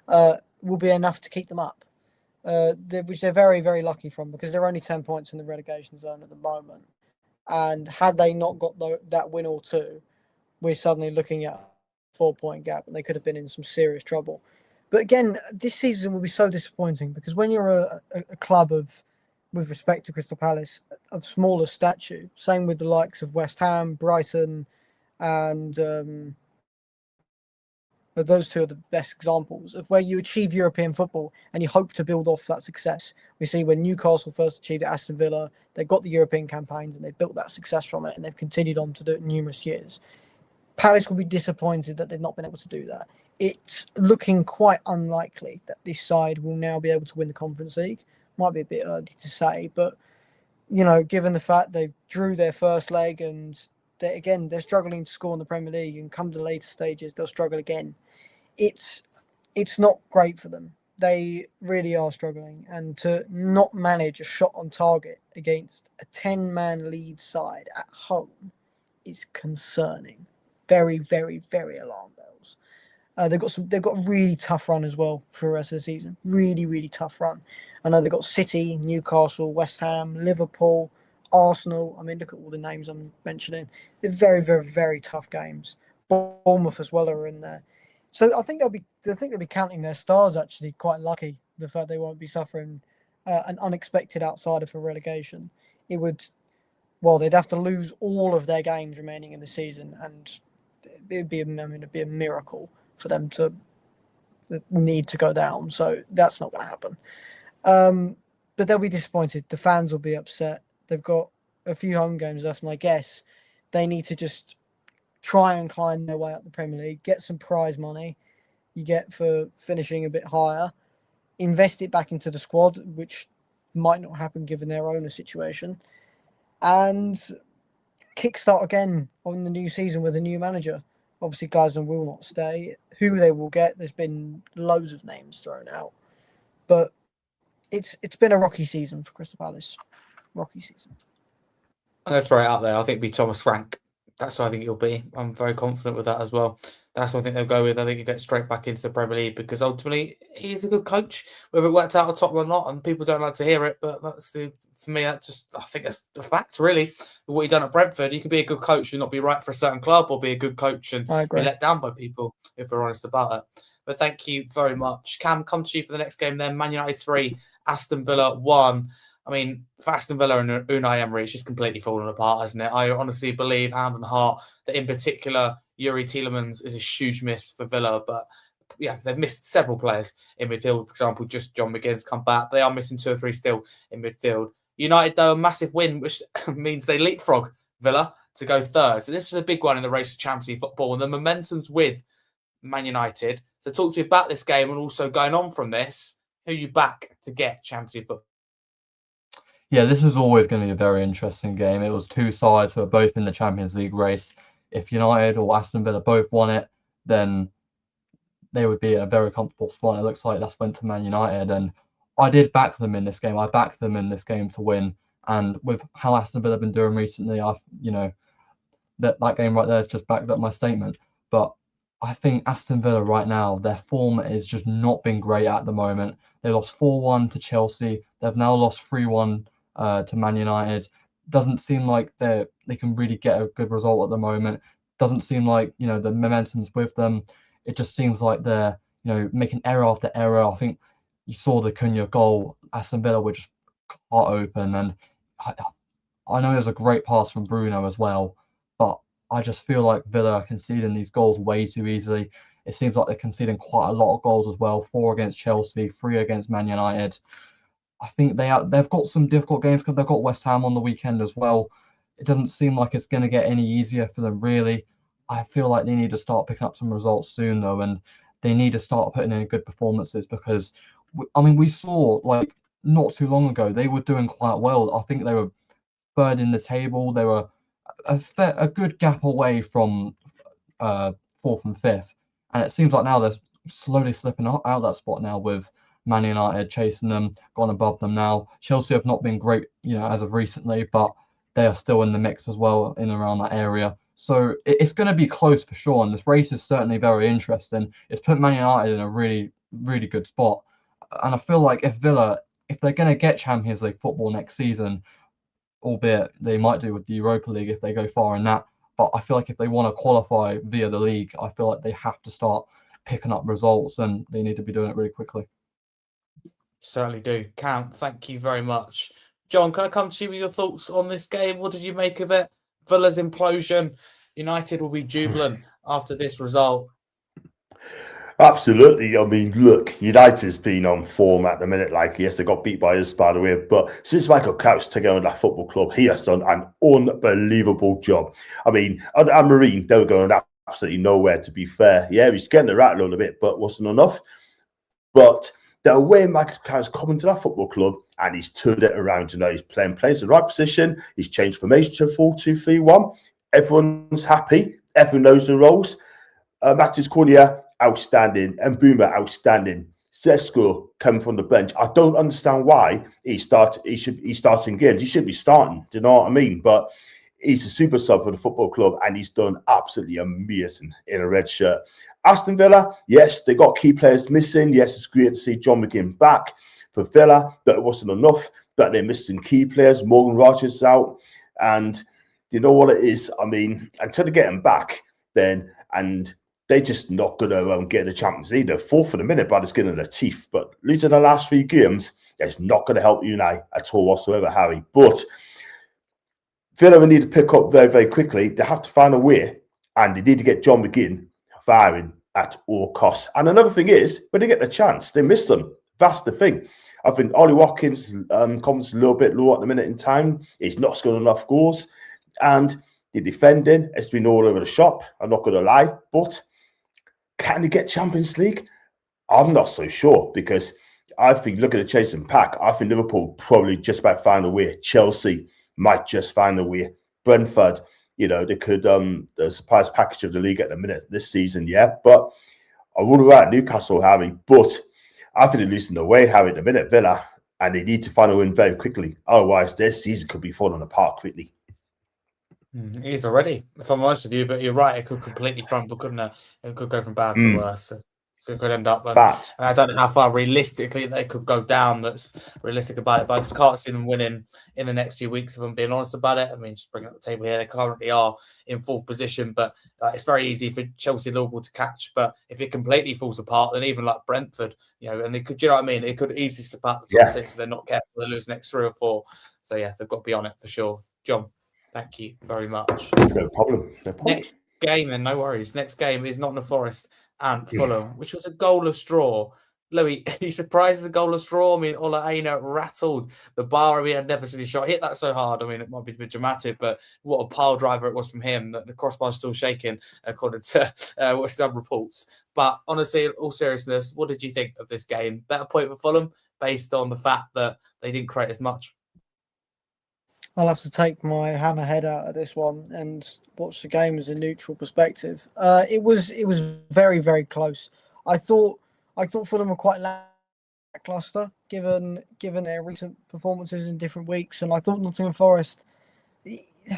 will be enough to keep them up, which they're very, very lucky from because they're only 10 points in the relegation zone at the moment. And had they not got that win or 2, we're suddenly looking at a 4-point gap and they could have been in some serious trouble. But again, this season will be so disappointing because when you're a club with respect to Crystal Palace, of smaller stature, same with the likes of West Ham, Brighton, and those 2 are the best examples of where you achieve European football and you hope to build off that success. We see when Newcastle first achieved it, Aston Villa, they got the European campaigns and they built that success from it and they've continued on to do it numerous years. Palace will be disappointed that they've not been able to do that. It's looking quite unlikely that this side will now be able to win the Conference League. Might be a bit early to say, but given the fact they drew their first leg and they're struggling to score in the Premier League and come to the later stages, they'll struggle again. It's it's not great for them. They really are struggling, and to not manage a shot on target against a 10-man lead side at home is concerning. Very, very, very alarm bells. They've got a really tough run as well for the rest of the season. Really, really tough run. I know they've got City, Newcastle, West Ham, Liverpool, Arsenal. I mean, look at all the names I'm mentioning. They're very, very, very tough games. Bournemouth as well are in there. So I think they'll be counting their stars actually quite lucky, the fact they won't be suffering an unexpected outsider for relegation. They'd have to lose all of their games remaining in the season, and it'd be a miracle for them to need to go down. So that's not going to happen. But they'll be disappointed. The fans will be upset. They've got a few home games left, and I guess they need to just try and climb their way up the Premier League, get some prize money you get for finishing a bit higher, invest it back into the squad, which might not happen given their owner situation, and kickstart again on the new season with a new manager. Obviously, Glasner will not stay. Who they will get, there's been loads of names thrown out. But it's been a rocky season for Crystal Palace. Rocky season. I'm going to throw it out there. I think it'll be Thomas Frank. That's what I think it'll be. I'm very confident with that as well. That's what I think they'll go with. I think he'll get straight back into the Premier League because ultimately he's a good coach. Whether it worked out at Tottenham or not, and people don't like to hear it, but for me, I think that's the fact, really. What he done at Brentford, you can be a good coach and not be right for a certain club, or be a good coach and be let down by people, if we're honest about it. But thank you very much. Cam, come to you for the next game then. Man United 3, Aston Villa 1. I mean, for Aston Villa and Unai Emery, it's just completely fallen apart, hasn't it? I honestly believe, hand on heart, that in particular, Yuri Tielemans is a huge miss for Villa. But yeah, they've missed several players in midfield. For example, just John McGinn's come back. They are missing 2 or 3 still in midfield. United, though, a massive win, which means they leapfrog Villa to go third. So this is a big one in the race to Champions League football. And the momentum's with Man United. So talk to me about this game and also going on from this, who you back to get Champions League football? Yeah, this is always going to be a very interesting game. It was 2 sides who are both in the Champions League race. If United or Aston Villa both won it, then they would be in a very comfortable spot. It looks like that's went to Man United, and I did back them in this game. I backed them in this game to win. And with how Aston Villa have been doing recently, that game right there has just backed up my statement. But I think Aston Villa right now, their form is just not been great at the moment. They lost 4-1 to Chelsea. They've now lost 3-1 to Man United. Doesn't seem like they can really get a good result at the moment. Doesn't seem like the momentum's with them. It just seems like they're making error after error. I think you saw the Cunha goal. Aston Villa were just cut open, and I know there's a great pass from Bruno as well, but I just feel like Villa are conceding these goals way too easily. It seems like they're conceding quite a lot of goals as well. 4 against Chelsea, 3 against Man United. I think they've got some difficult games because they've got West Ham on the weekend as well. It doesn't seem like it's going to get any easier for them, really. I feel like they need to start picking up some results soon, though, and they need to start putting in good performances because, we saw, not too long ago, they were doing quite well. I think they were 3rd in the table. They were a good gap away from 4th and 5th. And it seems like now they're slowly slipping out that spot now with Man United chasing them, gone above them now. Chelsea have not been great, as of recently, but they are still in the mix as well in and around that area. So it's going to be close for sure. And this race is certainly very interesting. It's put Man United in a really, really good spot. And I feel like if Villa, if they're going to get Champions League football next season, albeit they might do with the Europa League if they go far in that, but I feel like if they want to qualify via the league, I feel like they have to start picking up results and they need to be doing it really quickly. Certainly do. Cam, thank you very much. John, can I come to you with your thoughts on this game? What did you make of it? Villa's implosion. United will be jubilant after this result. Absolutely. I mean, look, United's been on form at the minute. Yes, they got beat by us, by the way. But since Michael Couch took over that football club, he has done an unbelievable job. I mean, and Marine, they were going absolutely nowhere, to be fair. Yeah, he's getting the rat a little bit, but wasn't enough. But the way Michael Couch come into that football club and he's turned it around, he's playing in the right position. He's changed formation to 4-2-3-1. Everyone's happy. Everyone knows the roles. Matis Cunha outstanding. And Boomer, outstanding. Sesko coming from the bench. I don't understand why he's starting games. He should be starting. Do you know what I mean? But he's a super sub for the football club, and he's done absolutely amazing in a red shirt. Aston Villa, yes, they got key players missing. Yes, it's great to see John McGinn back for Villa, but it wasn't enough. That they're missing key players. Morgan Rogers is out, and you know what it is. I mean, until they get him back, then and they're just not going to get the Champions League. They're fourth for the minute by the skin of their teeth. But losing the last 3 games, it's not going to help United at all whatsoever, Harry. But Villa will need to pick up very, very quickly. They have to find a way, and they need to get John McGinn firing at all costs. And another thing is, when they get the chance, they miss them. That's the thing. I think Ollie Watkins' confidence a little bit low at the minute in time. He's not scoring enough goals. And the defending has been all over the shop. I'm not going to lie. But can they get Champions League? I'm not so sure, because I think, look at the chasing pack, I think Liverpool probably just about find a way. Chelsea might just find a way. Brentford, they could the surprise package of the league at the minute this season, yeah. But I would have Newcastle, Harry. But I think they're losing the way, Harry, at the minute, Villa, and they need to find a win very quickly. Otherwise, their season could be falling apart quickly. It is already, if I'm honest with you, but you're right. It could completely crumble, couldn't it? It could go from bad to worse. It could end up. I don't know how far realistically they could go down. That's realistic about it, but I just can't see them winning in the next few weeks. If I'm being honest about it, I mean, just bringing up the table here, they currently are in fourth position, but it's very easy for Chelsea and Liverpool to catch. But if it completely falls apart, then even like Brentford, and they could, you know what I mean? It could easily slip out the top 6 if they're not careful. They lose the next 3 or 4. So yeah, they've got to be on it for sure. John, thank you very much. No problem. Next game, and no worries. Next game is Nottingham Forest and Fulham, which was a goalless draw. Louis, he surprises a goalless draw. I mean, Ola Aina rattled the bar. I mean, I'd never seen a shot hit that so hard. I mean, it might be a bit dramatic, but what a pile driver it was from him. The crossbar's still shaking, according to some reports. But honestly, in all seriousness, what did you think of this game? Better point for Fulham, based on the fact that they didn't create as much. I'll have to take my hammerhead out of this one and watch the game as a neutral perspective. It was very, very close. I thought Fulham were quite lackluster given their recent performances in different weeks, and I thought Nottingham Forest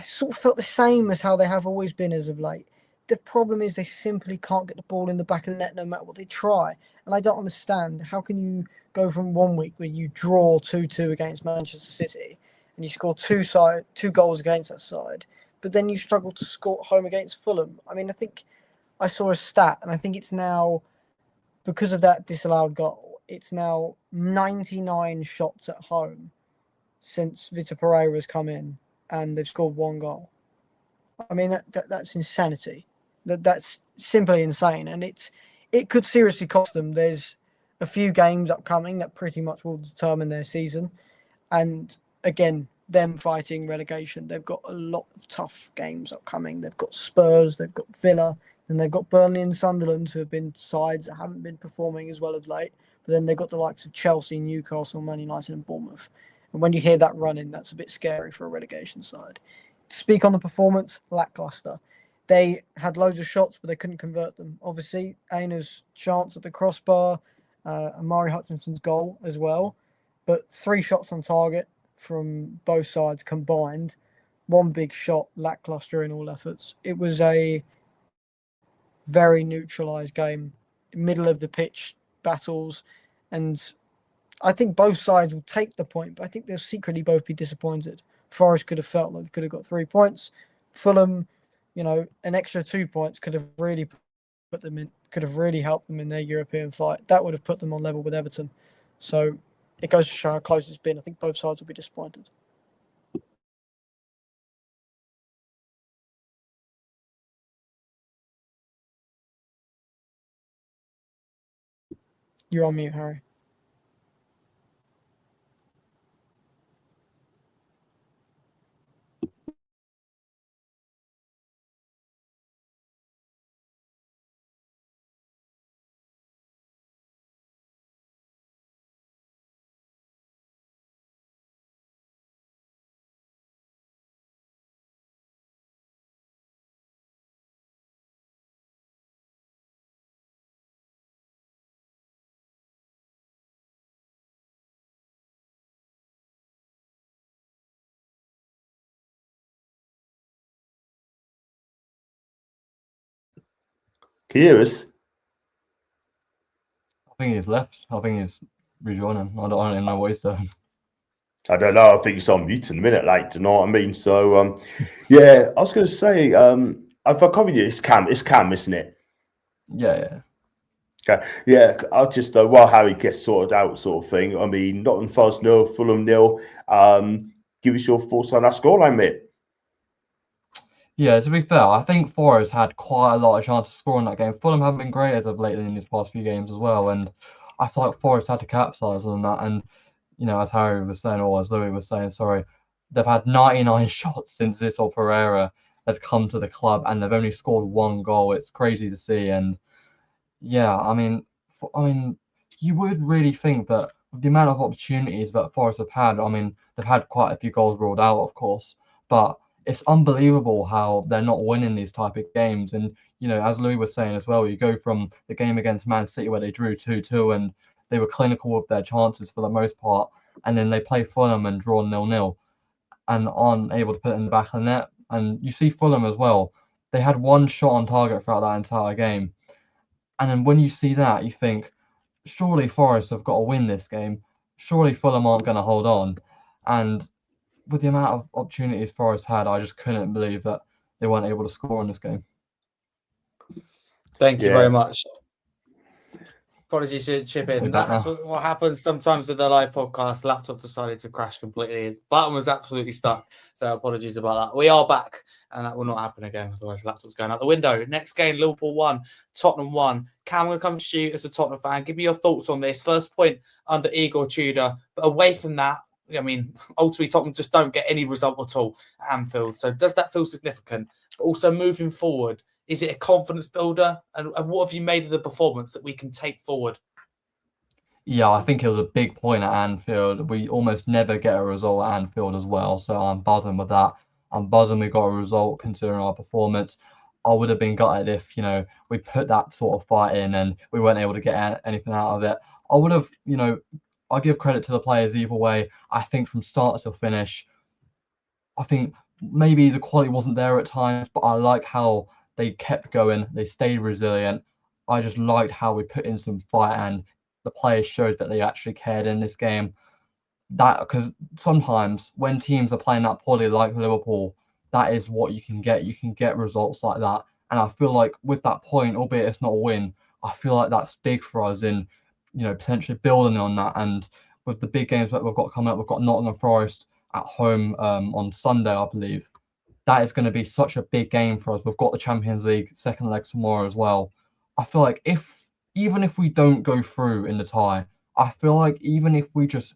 sort of felt the same as how they have always been as of late. The problem is they simply can't get the ball in the back of the net no matter what they try, and I don't understand how can you go from one week where you draw 2-2 against Manchester City and you score 2 goals against that side, but then you struggle to score at home against Fulham. I mean, I think I saw a stat, and I think it's now, because of that disallowed goal, it's now 99 shots at home since Vitor Pereira has come in, and they've scored 1 goal. I mean, that's insanity. That's simply insane, and it could seriously cost them. There's a few games upcoming that pretty much will determine their season, and again, them fighting relegation. They've got a lot of tough games upcoming. They've got Spurs, they've got Villa, and they've got Burnley and Sunderland, who have been sides that haven't been performing as well of late. But then they've got the likes of Chelsea, Newcastle, Man United and Bournemouth. And when you hear that running, that's a bit scary for a relegation side. To speak on the performance, lackluster. They had loads of shots, but they couldn't convert them. Obviously, Aina's chance at the crossbar, Amari Hutchinson's goal as well. But 3 shots on target from both sides combined, 1 big shot, lackluster in all efforts. It was a very neutralised game, middle of the pitch battles, and I think both sides will take the point, but I think they'll secretly both be disappointed. Forest could have felt like they could have got 3 points. Fulham, an extra 2 points could have really helped them in their European fight. That would have put them on level with Everton. So it goes to show how close it's been. I think both sides will be disappointed. You're on mute, Harry. hear us? I think he's left. I think he's rejoining. I don't even know what he's doing. I don't know. I think it's on mute in a minute, like, do you know what I mean? So, yeah, I was going to say, if I cover you, it's Cam, isn't it? Yeah. Okay. Yeah, I'll just, while Harry gets sorted out, sort of thing. I mean, Nottingham Forest 0, Fulham 0. Give us your thoughts on that scoreline, mate. Yeah, to be fair, I think Forest had quite a lot of chance to score in that game. Fulham haven't been great as of late in these past few games as well, and I feel like Forest had to capitalise on that. And as Harry was saying, or as Louis was saying, sorry, they've had 99 shots since Vitor Pereira has come to the club, and they've only scored 1 goal. It's crazy to see, and yeah, I mean, you would really think that with the amount of opportunities that Forest have had, I mean, they've had quite a few goals ruled out, of course, but it's unbelievable how they're not winning these type of games. And as Louis was saying as well, you go from the game against Man City where they drew 2-2 and they were clinical with their chances for the most part, and then they play Fulham and draw 0-0 and aren't able to put it in the back of the net. And you see Fulham as well; they had 1 shot on target throughout that entire game. And then when you see that, you think, surely Forest have got to win this game. Surely Fulham aren't going to hold on. And with the amount of opportunities Forest had, I just couldn't believe that they weren't able to score in this game. Thank you very much. Apologies to chip in. That's now. what happens sometimes with the live podcast. Laptop decided to crash completely. Button was absolutely stuck. So apologies about that. We are back, and that will not happen again. Otherwise, the laptop's going out the window. Next game, Liverpool 1, Tottenham 1. Cam, I'm going to come to you as a Tottenham fan. Give me your thoughts on this. First point under Igor Tudor. But away from that, I mean, ultimately, Tottenham just don't get any result at all at Anfield. So does that feel significant? But also moving forward, is it a confidence builder? And what have you made of the performance that we can take forward? Yeah, I think it was a big point at Anfield. We almost never get a result at Anfield as well. So I'm buzzing with that. I'm buzzing we got a result considering our performance. I would have been gutted if, we put that sort of fight in and we weren't able to get anything out of it. I would have, I give credit to the players either way. I think from start to finish, I think maybe the quality wasn't there at times, but I like how they kept going. They stayed resilient. I just liked how we put in some fight and the players showed that they actually cared in this game. That because sometimes when teams are playing that poorly, like Liverpool, that is what you can get. You can get results like that. And I feel like with that point, albeit it's not a win, I feel like that's big for us in, potentially building on that. And with the big games that we've got coming up, we've got Nottingham Forest at home on Sunday, I believe. That is going to be such a big game for us. We've got the Champions League second leg tomorrow as well. I feel like even if we don't go through in the tie, I feel like even if we just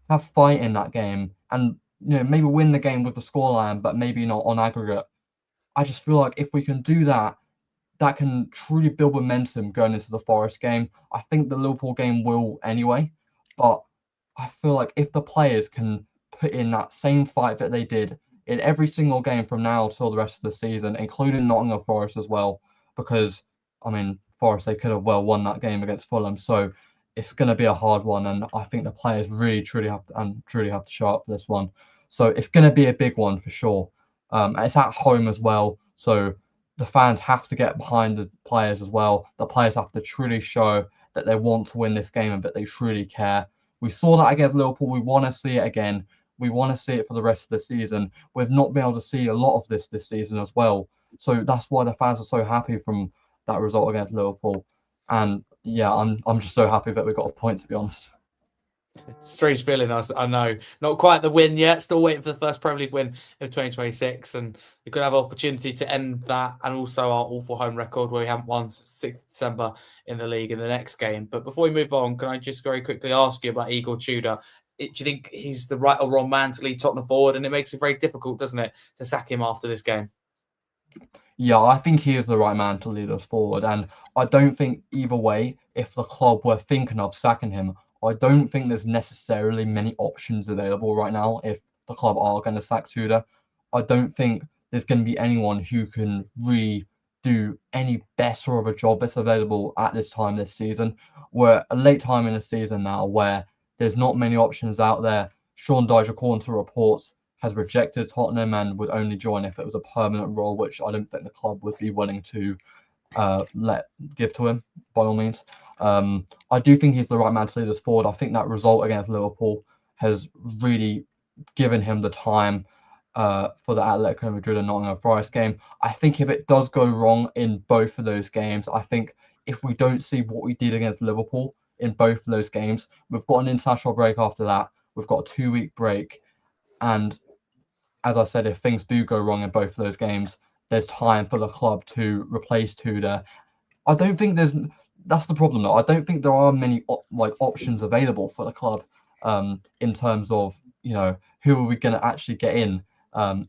have fight in that game and maybe win the game with the scoreline, but maybe not on aggregate, I just feel like if we can do that, that can truly build momentum going into the Forest game. I think the Liverpool game will anyway, but I feel like if the players can put in that same fight that they did in every single game from now till the rest of the season, including Nottingham Forest as well, because I mean Forest, they could have well won that game against Fulham, so it's going to be a hard one, and I think the players really truly have to show up for this one. So it's going to be a big one for sure. It's at home as well, so the fans have to get behind the players as well. The players have to truly show that they want to win this game and that they truly care. We saw that against Liverpool. We want to see it again. We want to see it for the rest of the season. We've not been able to see a lot of this season as well. So that's why the fans are so happy from that result against Liverpool. And yeah, I'm just so happy that we got a point, to be honest. It's a strange feeling, I know. Not quite the win yet. Still waiting for the first Premier League win of 2026. And we could have an opportunity to end that and also our awful home record where we haven't won since 6th December in the league in the next game. But before we move on, can I just very quickly ask you about Igor Tudor? Do you think he's the right or wrong man to lead Tottenham forward? And it makes it very difficult, doesn't it, to sack him after this game? Yeah, I think he is the right man to lead us forward. And I don't think either way, if the club were thinking of sacking him, I don't think there's necessarily many options available right now if the club are going to sack Tudor. I don't think there's going to be anyone who can really do any better of a job that's available at this time this season. We're a late time in the season now where there's not many options out there. Sean Dyche, according to reports, has rejected Tottenham and would only join if it was a permanent role, which I don't think the club would be willing to give to him by all means. I do think he's the right man to lead us forward. I think that result against Liverpool has really given him the time for the Atletico Madrid and Nottingham Forest game. I think if it does go wrong in both of those games, I think if we don't see what we did against Liverpool in both of those games, we've got an international break after that. We've got a 2-week break. And as I said, if things do go wrong in both of those games, there's time for the club to replace Tudor. I don't think that's the problem though. I don't think there are many options available for the club in terms of, who are we going to actually get in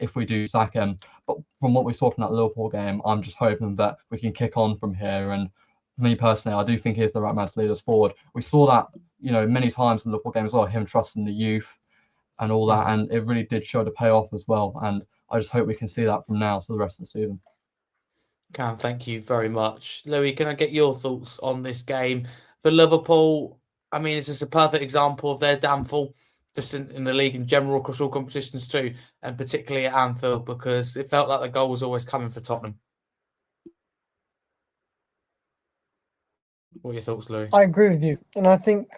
if we do sack him. But from what we saw from that Liverpool game, I'm just hoping that we can kick on from here. And for me personally, I do think he's the right man to lead us forward. We saw that, many times in the Liverpool game as well, him trusting the youth and all that, and it really did show the payoff as well. And I just hope we can see that from now to the rest of the season. Cam, thank you very much. Louis, can I get your thoughts on this game? For Liverpool, I mean, is this a perfect example of their downfall, just in the league in general, across all competitions too, and particularly at Anfield, because it felt like the goal was always coming for Tottenham? What are your thoughts, Louis? I agree with you, and I think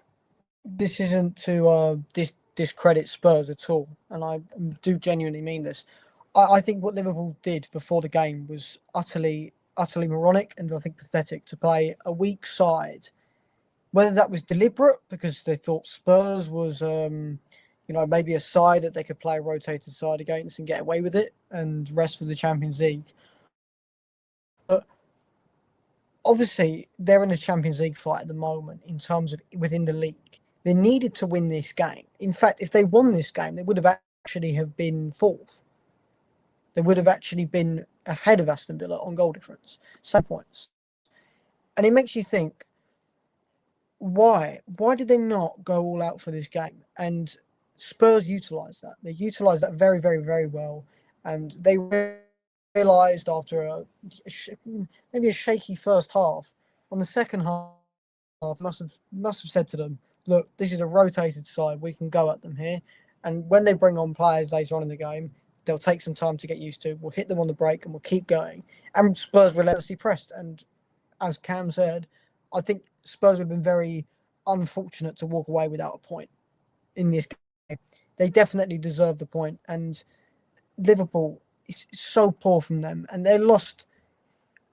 this isn't to discredit Spurs at all, and I do genuinely mean this. I think what Liverpool did before the game was utterly moronic and I think pathetic, to play a weak side. Whether that was deliberate because they thought Spurs was, maybe a side that they could play a rotated side against and get away with it and rest for the Champions League. But obviously, they're in a Champions League fight at the moment in terms of within the league. They needed to win this game. In fact, if they won this game, they would have actually have been fourth. They would have actually been ahead of Aston Villa on goal difference, same points. And it makes you think, why? Why did they not go all out for this game? And Spurs utilised that. They utilised that very, very, very well. And they realised after maybe a shaky first half, on the second half, must have said to them, look, this is a rotated side. We can go at them here. And when they bring on players later on in the game, they'll take some time to get used to. We'll hit them on the break and we'll keep going. And Spurs relentlessly pressed. And as Cam said, I think Spurs have been very unfortunate to walk away without a point in this game. They definitely deserve the point. And Liverpool is so poor from them. And they lost.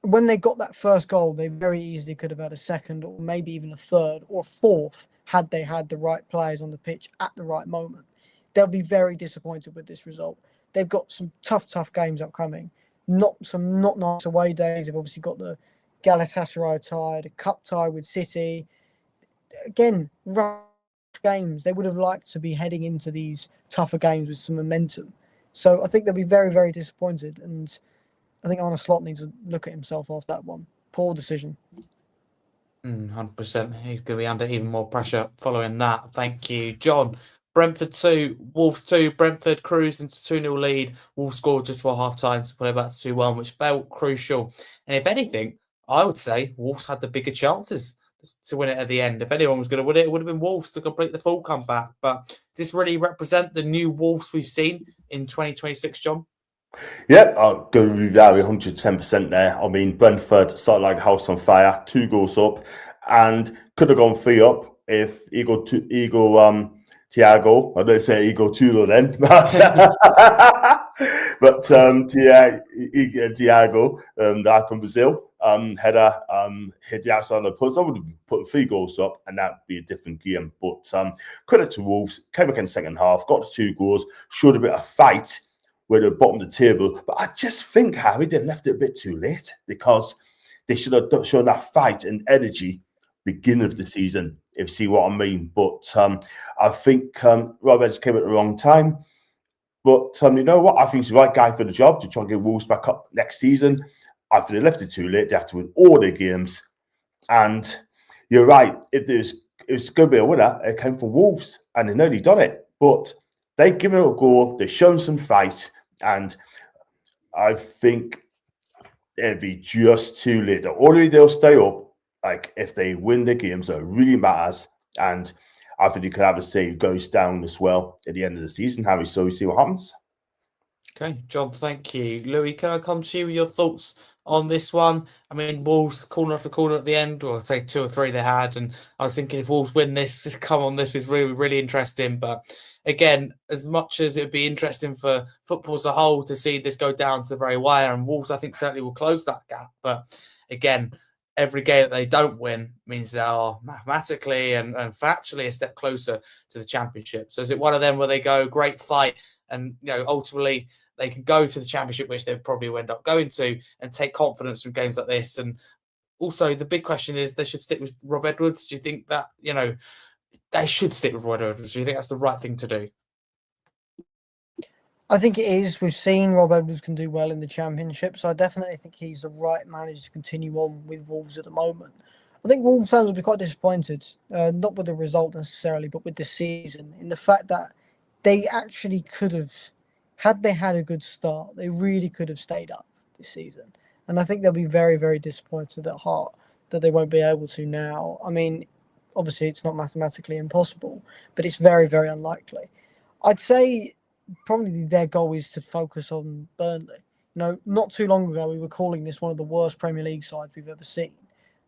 When they got that first goal, they very easily could have had a second or maybe even a third or a fourth had they had the right players on the pitch at the right moment. They'll be very disappointed with this result. They've got some tough games upcoming. Not nice away days. They've obviously got the Galatasaray tie, the cup tie with City. Again, rough games. They would have liked to be heading into these tougher games with some momentum. So I think they'll be very, very disappointed. And I think Arne Slot needs to look at himself after that one. Poor decision. 100%. He's going to be under even more pressure following that. Thank you, John. Brentford 2, Wolves 2. Brentford cruised into 2-0 lead. Wolves scored just for half-time to put it back to 2-1, which felt crucial. And if anything, I would say Wolves had the bigger chances to win it at the end. If anyone was going to win it, it would have been Wolves to complete the full comeback. But does this really represent the new Wolves we've seen in 2026, John? Yeah, I'll go with that 110% there. I mean, Brentford started like a house on fire, 2 goals up, and could have gone 3 up if Thiago, I don't say Igor Tulo then, but Thiago, that from Brazil, header hit the outside of the post. I would have put 3 goals up, and that'd be a different game. But credit to Wolves, came back in the second half, got to 2 goals, showed a bit of fight with the bottom of the table. But I just think, Harry, they left it a bit too late because they should have shown that fight and energy beginning of the season, if you see what I mean. But I think Roberts came at the wrong time. But you know what? I think he's the right guy for the job to try and get Wolves back up next season. I think they left it too late. They have to win all their games. And you're right. If it's going to be a winner, it came from Wolves. And they nearly done it. But they've given it a go. They've shown some fight. And I think it'll be just too late. The only they'll stay up, like if they win the games, that really matters. And I think you could have a say it goes down as well at the end of the season, Harry. So we see what happens. Okay, John, thank you. Louis, can I come to you with your thoughts on this one. I mean, Wolves corner after corner at the end, or I'd say 2 or 3 they had. And I was thinking if Wolves win this, come on, this is really, really interesting. But again, as much as it'd be interesting for football as a whole to see this go down to the very wire, and Wolves, I think, certainly will close that gap. But again, every game that they don't win means they are mathematically and factually a step closer to the Championship. So is it one of them where they go, great fight, and ultimately they can go to the Championship, which they probably will end up going to, and take confidence from games like this? And also the big question is, they should stick with Rob Edwards. Do you think that, they should stick with Rob Edwards? Do you think that's the right thing to do? I think it is. We've seen Rob Edwards can do well in the Championship, so I definitely think he's the right manager to continue on with Wolves at the moment. I think Wolves fans will be quite disappointed, not with the result necessarily, but with the season, in the fact that they actually could have, had they had a good start, they really could have stayed up this season. And I think they'll be very, very disappointed at heart that they won't be able to now. I mean, obviously it's not mathematically impossible, but it's very, very unlikely. I'd say probably their goal is to focus on Burnley. Not too long ago, we were calling this one of the worst Premier League sides we've ever seen,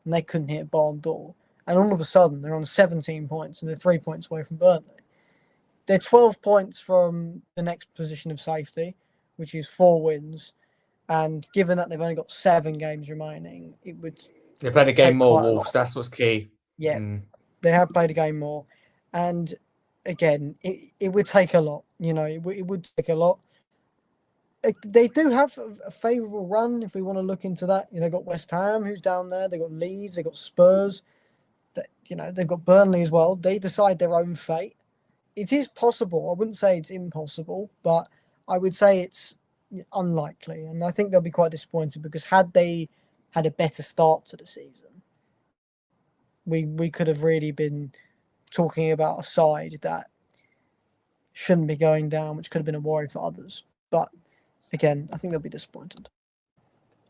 and they couldn't hit a barn door. And all of a sudden, they're on 17 points, and they're 3 points away from Burnley. They're 12 points from the next position of safety, which is 4 wins. And given that they've only got 7 games remaining, it would... They played a game more, Wolves. That's what's key. Yeah, They have played a game more. And again, it would take a lot. It would take a lot. They do have a favourable run if we want to look into that. They've got West Ham, who's down there. They've got Leeds. They've got Spurs. They've got Burnley as well. They decide their own fate. It is possible. I wouldn't say it's impossible, but I would say it's unlikely. And I think they'll be quite disappointed because had they had a better start to the season, we could have really been talking about a side that shouldn't be going down, which could have been a worry for others. But again, I think they'll be disappointed.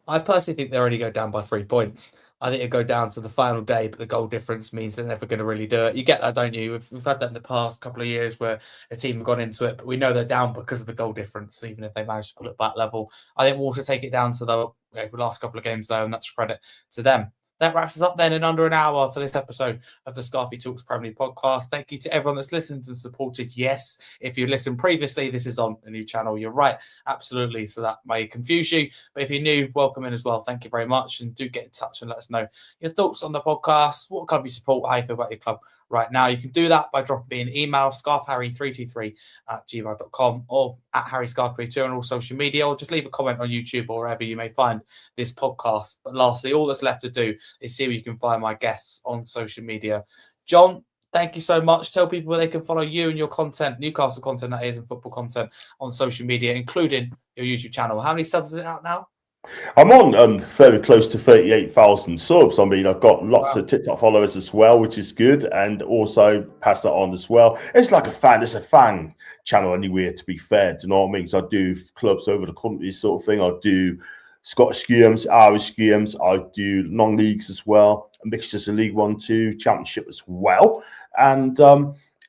I personally think they already go down by 3 points. I think it'll go down to the final day, but the goal difference means they're never going to really do it. You get that, don't you? We've had that in the past couple of years where a team have gone into it, but we know they're down because of the goal difference, even if they manage to pull it back level. I think Wolves will take it down to the last couple of games, though, and that's credit to them. That wraps us up then in under an hour for this episode of the Scarfey Talks Premier League podcast. Thank you to everyone that's listened and supported. Yes, if you listened previously, this is on a new channel. You're right, absolutely. So that may confuse you. But if you're new, welcome in as well. Thank you very much. And do get in touch and let us know your thoughts on the podcast, what club you support, how you feel about your club right now. You can do that by dropping me an email, scarfharry323@gmail.com, or at Harry Scarfe2 on all social media, or just leave a comment on YouTube or wherever you may find this podcast. But lastly, all that's left to do is see where you can find my guests on social media. John, thank you so much. Tell people where they can follow you and your content, Newcastle content that is, and football content on social media, including your YouTube channel. How many subs is it out now? I'm on fairly close to 38,000 subs. I mean, I've got lots of TikTok followers as well, which is good, and also pass that on as well. It's like it's a fan channel anywhere, to be fair. Do you know what I mean? So I do clubs over the country sort of thing. I do Scottish games, Irish games. I do non-leagues as well, mixtures of League 1, 2, Championship as well. And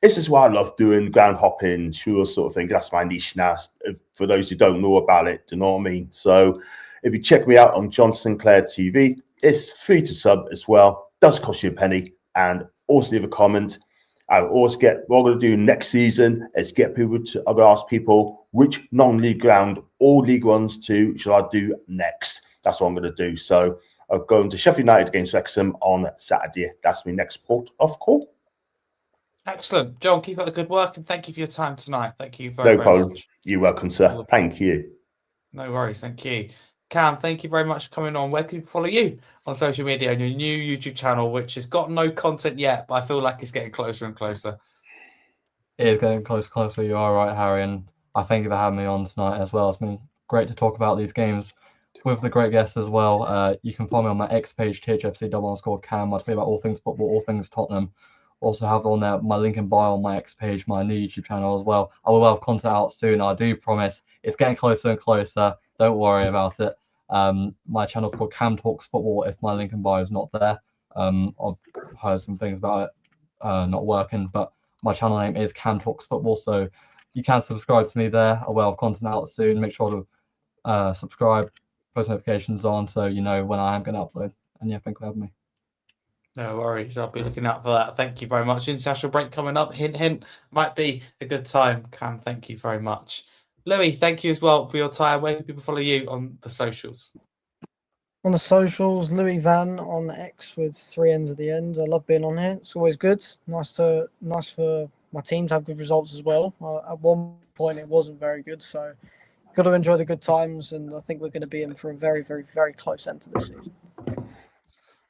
this is what I love doing, ground hopping, sort of thing. That's my niche now, for those who don't know about it. Do you know what I mean? So if you check me out on John Sinclair TV, it's free to sub as well. Does cost you a penny. And also leave a comment. I always get what I'm going to do next season is get people to, I'm going to ask people which non-league ground or League Ones to shall I do next. That's what I'm going to do. So I'm going to Sheffield United against Wrexham on Saturday. That's my next port of call. Excellent. John, keep up the good work, and thank you for your time tonight. Thank you very, no problem. much. You're welcome, sir. Thank you. No worries. Thank you. Cam, thank you very much for coming on. Where can people follow you on social media and your new YouTube channel, which has got no content yet, but I feel like it's getting closer and closer? It is getting closer. You are right, Harry, and I thank you for having me on tonight as well. It's been great to talk about these games with the great guests as well. You can follow me on my X page, THFC_Cam. I tweet about all things football, all things Tottenham. Also have on there my link in bio on my X page, my new YouTube channel as well. I will have content out soon. I do promise. It's getting closer and closer. Don't worry about it. My channel's called Cam Talks Football. If my link in bio is not there, I've heard some things about it not working, but my channel name is Cam Talks Football, so you can subscribe to me there. I will have content out soon. Make sure to subscribe, post notifications on, so you know when I am going to upload. And yeah, thanks for having me. No worries. I'll be looking out for that. Thank you very much. International break coming up. Hint, hint. Might be a good time. Cam, thank you very much. Louis, thank you as well for your time. Where can people follow you on the socials? On the socials, Louis Van on X with 3 N's at the end. I love being on here. It's always good. Nice for my team to have good results as well. At one point, it wasn't very good, so got to enjoy the good times. And I think we're going to be in for a very, very, very close end to this season.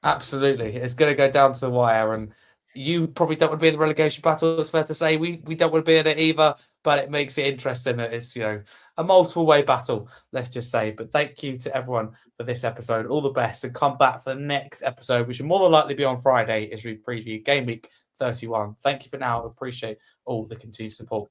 Absolutely. It's going to go down to the wire, and you probably don't want to be in the relegation battle. It's fair to say we don't want to be in it either, but it makes it interesting that it's, a multiple way battle, let's just say. But thank you to everyone for this episode. All the best, and come back for the next episode, which will more than likely be on Friday as we preview Game Week 31. Thank you for now. Appreciate all the continued support.